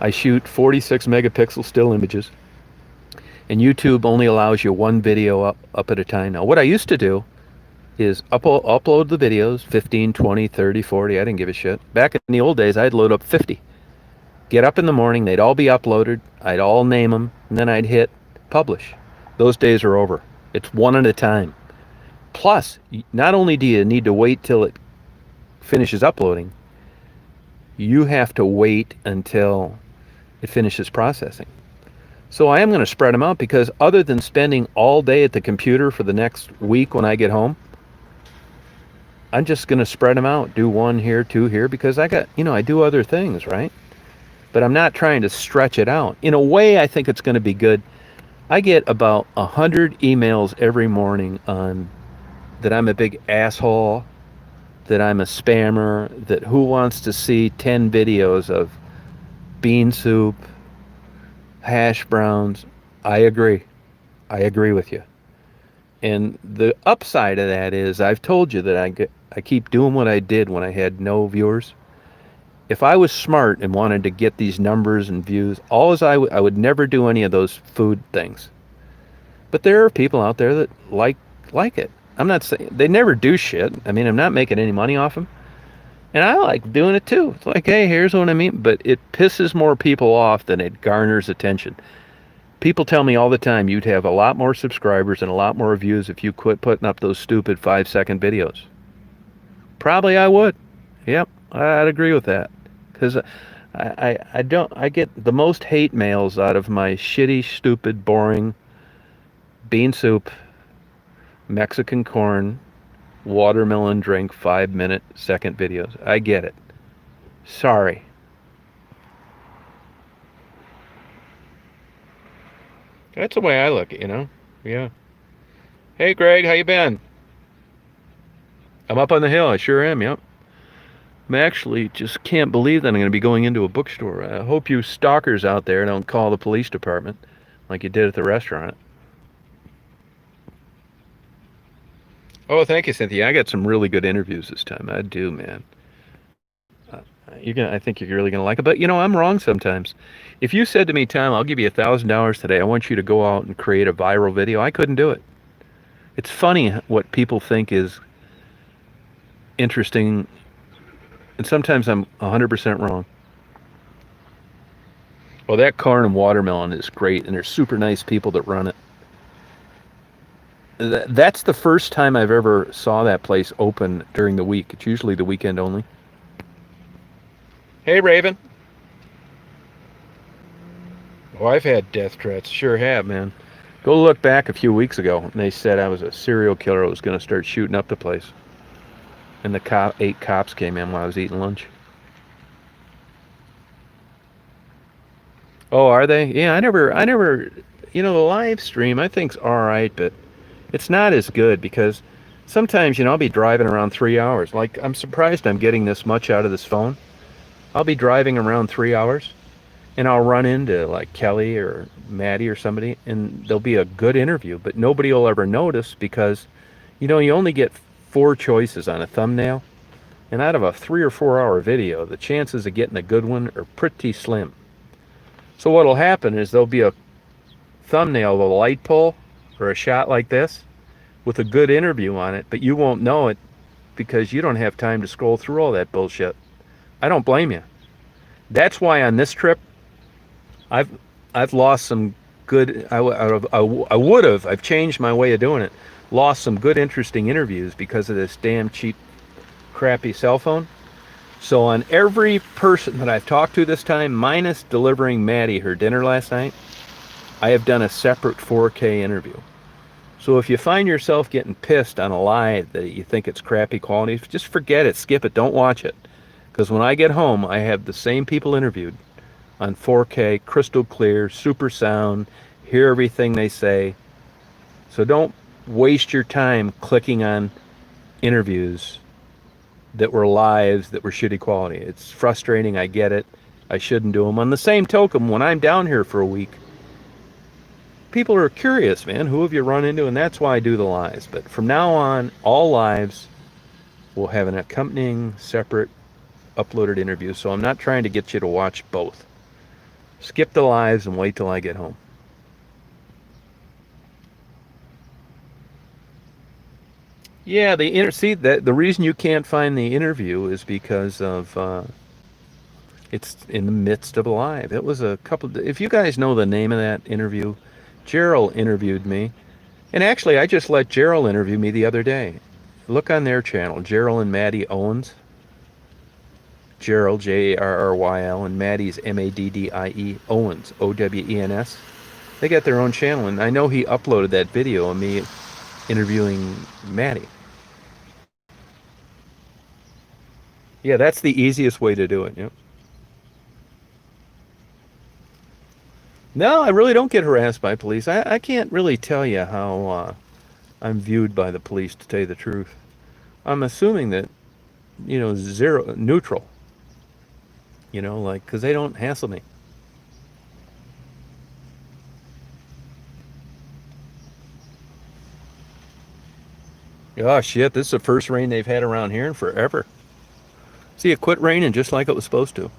[SPEAKER 1] I shoot 46 megapixel still images, and YouTube only allows you one video up at a time. Now, what I used to do is upload the videos, 15, 20, 30, 40, I didn't give a shit. Back in the old days, I'd load up 50. Get up in the morning, they'd all be uploaded, I'd all name them, and then I'd hit publish. Those days are over. It's one at a time. Plus, not only do you need to wait till it finishes uploading, you have to wait until it finishes processing. So I am going to spread them out, because other than spending all day at the computer for the next week when I get home, I'm just going to spread them out. Do one here, two here, because I do other things, right? But I'm not trying to stretch it out. In a way, I think it's going to be good. I get about 100 emails every morning on that I'm a big asshole, that I'm a spammer, that who wants to see 10 videos of bean soup, hash browns. I agree with you. And the upside of that is, I've told you that I keep doing what I did when I had no viewers. If I was smart and wanted to get these numbers and views, I would never do any of those food things. But there are people out there that like it. I'm not saying they never do shit. I mean, I'm not making any money off them. And I like doing it too. It's like, hey, here's what I mean. But it pisses more people off than it garners attention. People tell me all the time, you'd have a lot more subscribers and a lot more views if you quit putting up those stupid 5-second videos. Probably I would. Yep, I'd agree with that. Because I get the most hate mails out of my shitty, stupid, boring bean soup, Mexican corn, watermelon drink 5-minute second videos. I get it. Sorry. That's the way I look, Yeah. Hey, Greg, how you been? I'm up on the hill. I sure am. Yep. I'm actually just can't believe that I'm going to be going into a bookstore. I hope you stalkers out there don't call the police department like you did at the restaurant. Oh, thank you, Cynthia. I got some really good interviews this time. I do, man. Uh, I think you're really gonna like it. But I'm wrong sometimes. If you said to me, Tom, I'll give you $1,000 today. I want you to go out and create a viral video. I couldn't do it. It's funny what people think is interesting, and sometimes I'm 100% wrong. Well, that corn and watermelon is great, and there's super nice people that run it. That's the first time I've ever saw that place open during the week. It's usually the weekend only. Hey, Raven. Oh, I've had death threats. Sure have, man. Go look back a few weeks ago, and they said I was a serial killer who was going to start shooting up the place. And the 8 cops came in while I was eating lunch. Oh, are they? Yeah, the live stream I think's all right, but it's not as good because sometimes, I'll be driving around 3 hours. Like, I'm surprised I'm getting this much out of this phone. I'll be driving around 3 hours and I'll run into like Kelly or Maddie or somebody and there'll be a good interview, but nobody will ever notice because, you only get 4 choices on a thumbnail. And out of a 3 or 4 hour video, the chances of getting a good one are pretty slim. So what'll happen is there'll be a thumbnail with a light pole or a shot like this with a good interview on it, but you won't know it because you don't have time to scroll through all that bullshit. I don't blame you. That's why on this trip, I've I've lost some good. I would have. I've changed my way of doing it. Lost some good, interesting interviews because of this damn cheap, crappy cell phone. So on every person that I've talked to this time, minus delivering Maddie her dinner last night, I have done a separate 4K interview. So if you find yourself getting pissed on a live that you think it's crappy quality, just forget it, skip it, don't watch it. Because when I get home, I have the same people interviewed on 4K, crystal clear, super sound, hear everything they say. So don't waste your time clicking on interviews that were lives that were shitty quality. It's frustrating, I get it. I shouldn't do them. On the same token, when I'm down here for a week, people are curious, man. Who have you run into? And that's why I do the lives. But from now on, all lives will have an accompanying separate uploaded interview. So I'm not trying to get you to watch both. Skip the lives and wait till I get home. Yeah, see that the reason you can't find the interview is because of it's in the midst of a live. It was a couple. If you guys know the name of that interview, Gerald interviewed me, and actually I just let Gerald interview me the other day. Look on their channel, Gerald and Maddie Owens. Gerald Jarryl and Maddie's Maddie Owens Owens. They got their own channel, and I know he uploaded that video of me interviewing Maddie. Yeah, that's the easiest way to do it. Yep. No, I really don't get harassed by police. I can't really tell you how I'm viewed by the police, to tell you the truth. I'm assuming that, zero, neutral, like, because they don't hassle me. Oh, shit, this is the first rain they've had around here in forever. See, it quit raining just like it was supposed to.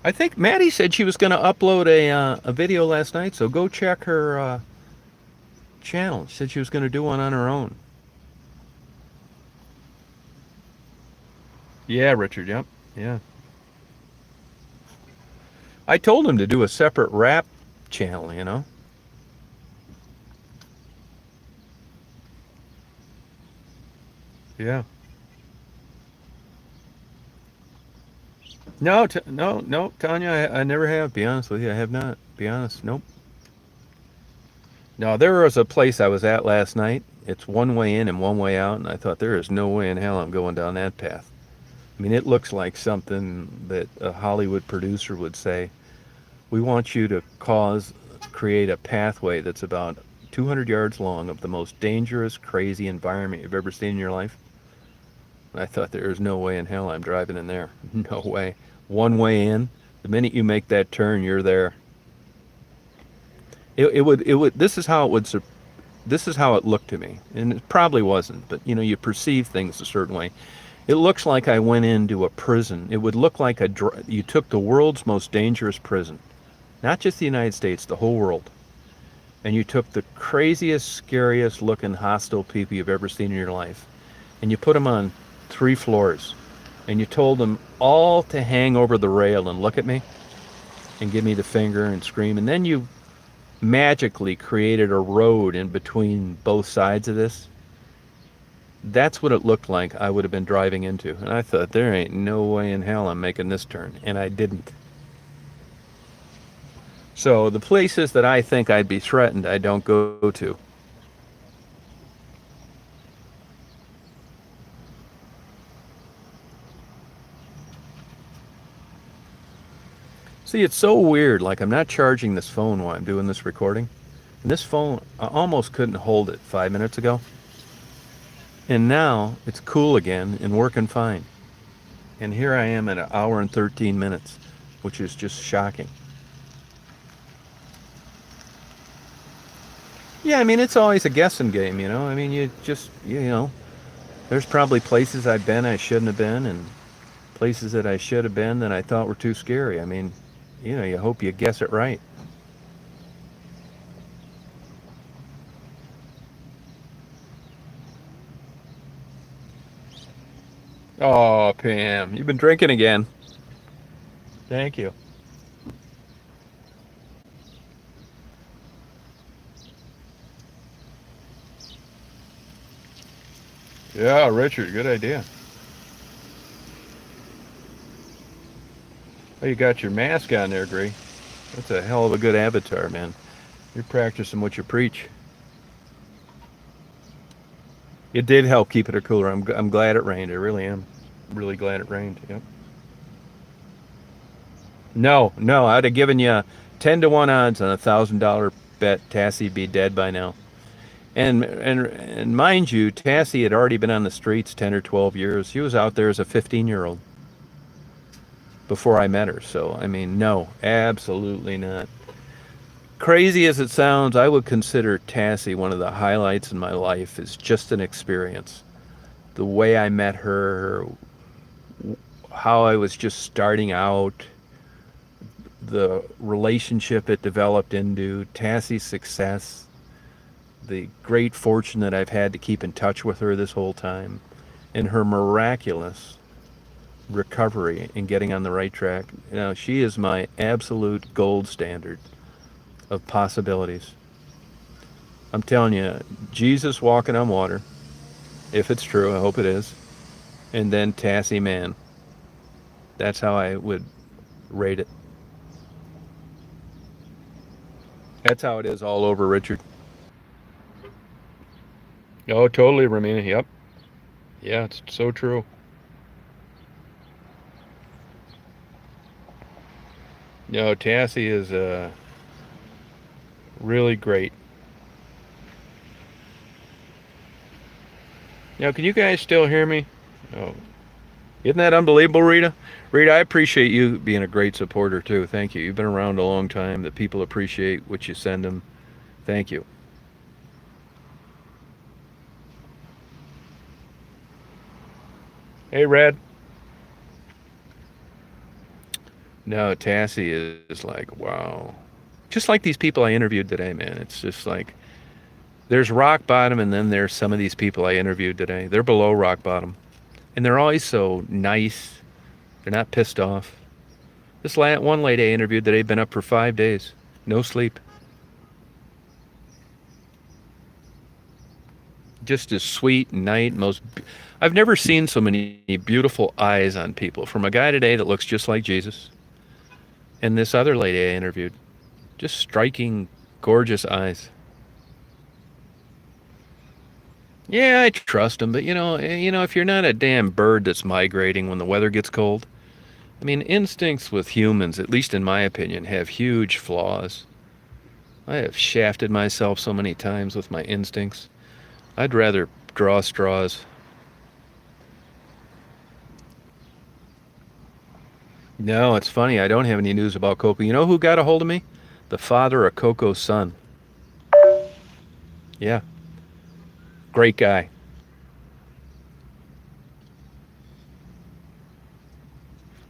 [SPEAKER 1] I think Maddie said she was going to upload a video last night, so go check her channel. She said she was going to do one on her own. Yeah, Richard, yep. Yeah. I told him to do a separate rap channel. Yeah. No, no, no, Tanya, I never have. Be honest with you, I have not. Be honest, nope. No, there was a place I was at last night. It's one way in and one way out, and I thought there is no way in hell I'm going down that path. I mean, it looks like something that a Hollywood producer would say, We want you to create a pathway that's about 200 yards long of the most dangerous, crazy environment you've ever seen in your life. I thought there's no way in hell I'm driving in there. No way. One way in. The minute you make that turn, you're there. This is how it would, this is how it looked to me. And it probably wasn't, but you perceive things a certain way. It looks like I went into a prison. It would look like you took the world's most dangerous prison, not just the United States, the whole world. And you took the craziest, scariest looking hostile people you've ever seen in your life, and you put them on 3 floors, and you told them all to hang over the rail and look at me and give me the finger and scream. And then you magically created a road in between both sides of this. That's what it looked like I would have been driving into. And I thought, there ain't no way in hell I'm making this turn. And I didn't. So the places that I think I'd be threatened, I don't go to. See, it's so weird. Like, I'm not charging this phone while I'm doing this recording. And this phone, I almost couldn't hold it 5 minutes ago. And now it's cool again and working fine. And here I am at 1 hour and 13 minutes, which is just shocking. Yeah, I mean, it's always a guessing game, I mean, there's probably places I've been I shouldn't have been, and places that I should have been that I thought were too scary. I mean, you hope you guess it right. Oh, Pam, you've been drinking again. Thank you. Yeah, Richard, good idea. Oh, you got your mask on there, Gray. That's a hell of a good avatar, man. You're practicing what you preach. It did help keep it cooler. I'm glad it rained. I really am. Really glad it rained. Yep. No, I'd have given you 10 to 1 odds on $1,000 bet Tassie be dead by now. And mind you, Tassie had already been on the streets 10 or 12 years. She was out there as a 15-year-old before I met her. So, I mean, no, absolutely not. Crazy as it sounds, I would consider Tassie one of the highlights in my life. Is just an experience. The way I met her, how I was just starting out, the relationship it developed into, Tassie's success, the great fortune that I've had to keep in touch with her this whole time, and her miraculous recovery and getting on the right track. She is my absolute gold standard of possibilities. I'm telling you, Jesus walking on water, if it's true, I hope it is, and then Tassie Mann. That's how I would rate it. That's how it is all over, Richard. Oh, totally, Ramina. Yep. Yeah, it's so true. No, Tassie is really great. Now, can you guys still hear me? Oh, isn't that unbelievable, Rita? Rita, I appreciate you being a great supporter too. Thank you. You've been around a long time. The people appreciate what you send them. Thank you. Hey, Red. No, Tassie is like, wow. Just like these people I interviewed today, man. It's just like there's rock bottom, and then there's some of these people I interviewed today. They're below rock bottom. And they're always so nice. They're not pissed off. This one lady I interviewed today had been up for 5 days. No sleep. Just as sweet and nice. I've never seen so many beautiful eyes on people. From a guy today that looks just like Jesus, and this other lady I interviewed. Just striking, gorgeous eyes. Yeah, I trust them, but if you're not a damn bird that's migrating when the weather gets cold, I mean, instincts with humans, at least in my opinion, have huge flaws. I have shafted myself so many times with my instincts. I'd rather draw straws. No, it's funny. I don't have any news about Coco. You know who got a hold of me? The father of Coco's son. Yeah, great guy.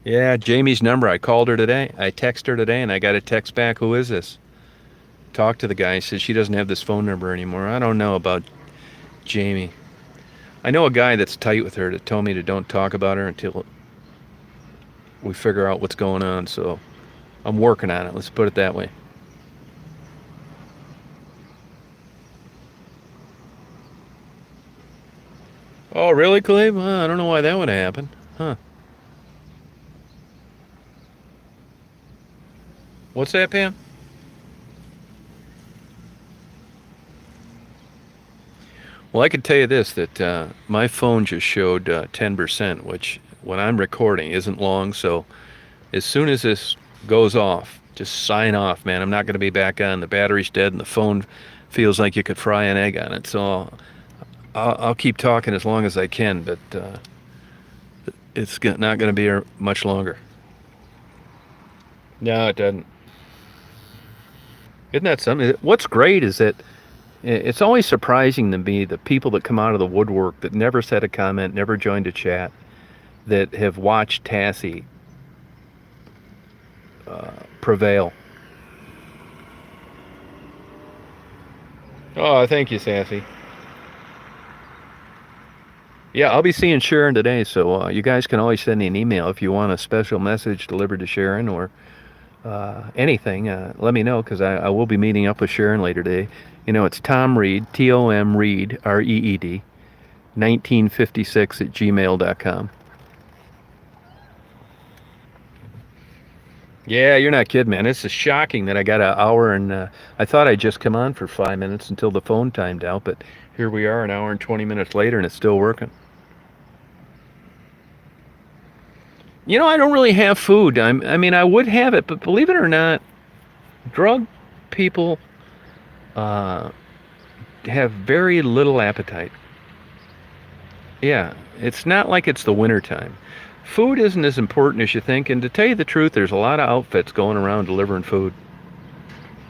[SPEAKER 1] Yeah, Jamie's number. I called her today. I texted her today, and I got a text back. Who is this? Talked to the guy. He says she doesn't have this phone number anymore. I don't know about Jamie. I know a guy that's tight with her that told me to don't talk about her until we figure out what's going on. So I'm working on it. Let's put it that way. Oh, really, Cleve? Well, I don't know why that would have happened. Huh. What's that, Pam? Well, I can tell you this, that my phone just showed 10%, which when I'm recording isn't long. So as soon as this goes off, just sign off, man. I'm not going to be back on. The battery's dead and the phone feels like you could fry an egg on it. So I'll keep talking as long as I can, but it's not going to be much longer. No, it doesn't. Isn't that something? What's great is that it's always surprising to me the people that come out of the woodwork that never said a comment, never joined a chat, that have watched Tassie prevail. Oh, thank you, Sassy. Yeah, I'll be seeing Sharon today, so you guys can always send me an email if you want a special message delivered to Sharon or anything. Let me know because I will be meeting up with Sharon later today. You know, it's Tom Reed, Tom Reed, Reed, 1956 at gmail.com. Yeah, you're not kidding, man. It's shocking that I got an hour and I thought I'd just come on for 5 minutes until the phone timed out, but here we are an hour and 20 minutes later and it's still working. You know, I don't really have food. I mean, I would have it, but believe it or not, drug people uh, have very little appetite. Yeah, it's not like it's the winter time. Food isn't as important as you think, and to tell you the truth, there's a lot of outfits going around delivering food.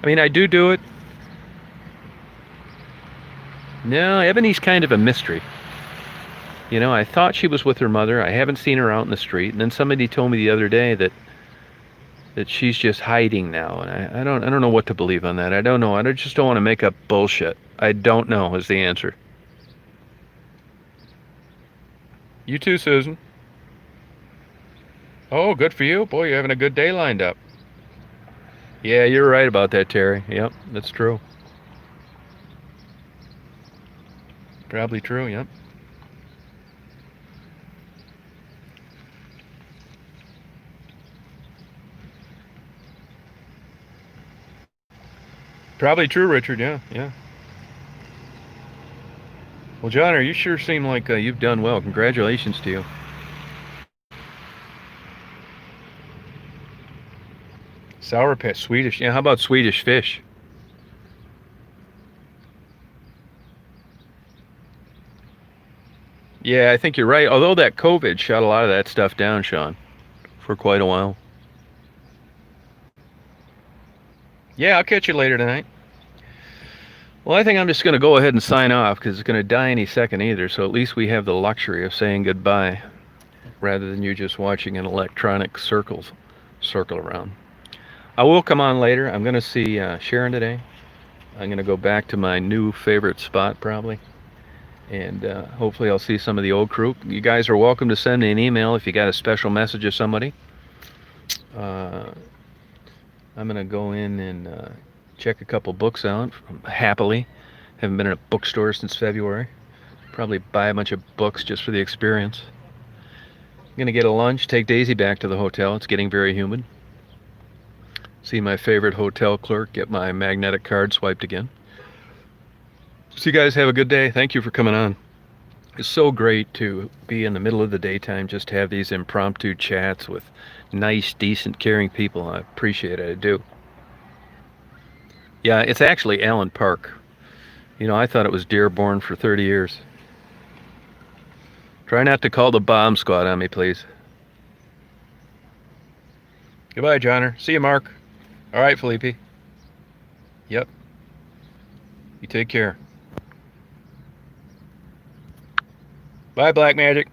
[SPEAKER 1] I mean, I do it. No, Ebony's kind of a mystery. You know, I thought she was with her mother. I haven't seen her out in the street, and then somebody told me the other day that she's just hiding now, and I don't know what to believe on that. I don't know. I just don't want to make up bullshit. I don't know is the answer. You too, Susan. Oh, good for you. Boy, you're having a good day lined up. Yeah, you're right about that, Terry. Yep, that's true. Probably true, yep. Probably true, Richard. Yeah, yeah. Well, John, you sure seem like you've done well. Congratulations to you. Sour patch, Swedish. Yeah, how about Swedish fish? Yeah, I think you're right. Although that COVID shut a lot of that stuff down, Sean, for quite a while. Yeah, I'll catch you later tonight. Well, I think I'm just going to go ahead and sign off because it's going to die any second either. So at least we have the luxury of saying goodbye rather than you just watching an electronic circle around. I will come on later. I'm going to see Sharon today. I'm going to go back to my new favorite spot probably. And hopefully I'll see some of the old crew. You guys are welcome to send me an email if you got a special message of somebody. Uh, I'm going to go in and check a couple books out happily. Haven't been in a bookstore since February. Probably buy a bunch of books just for the experience. I'm going to get a lunch, take Daisy back to the hotel. It's getting very humid. See my favorite hotel clerk, get my magnetic card swiped again. So you guys have a good day. Thank you for coming on. It's so great to be in the middle of the daytime, just have these impromptu chats with nice, decent, caring people. I appreciate it. I do. Yeah, it's actually Allen Park. I thought it was Dearborn for 30 years. Try not to call the bomb squad on me, please. Goodbye, Johnner. See you, Mark. All right, Felipe. Yep. You take care. Bye, Black Magic.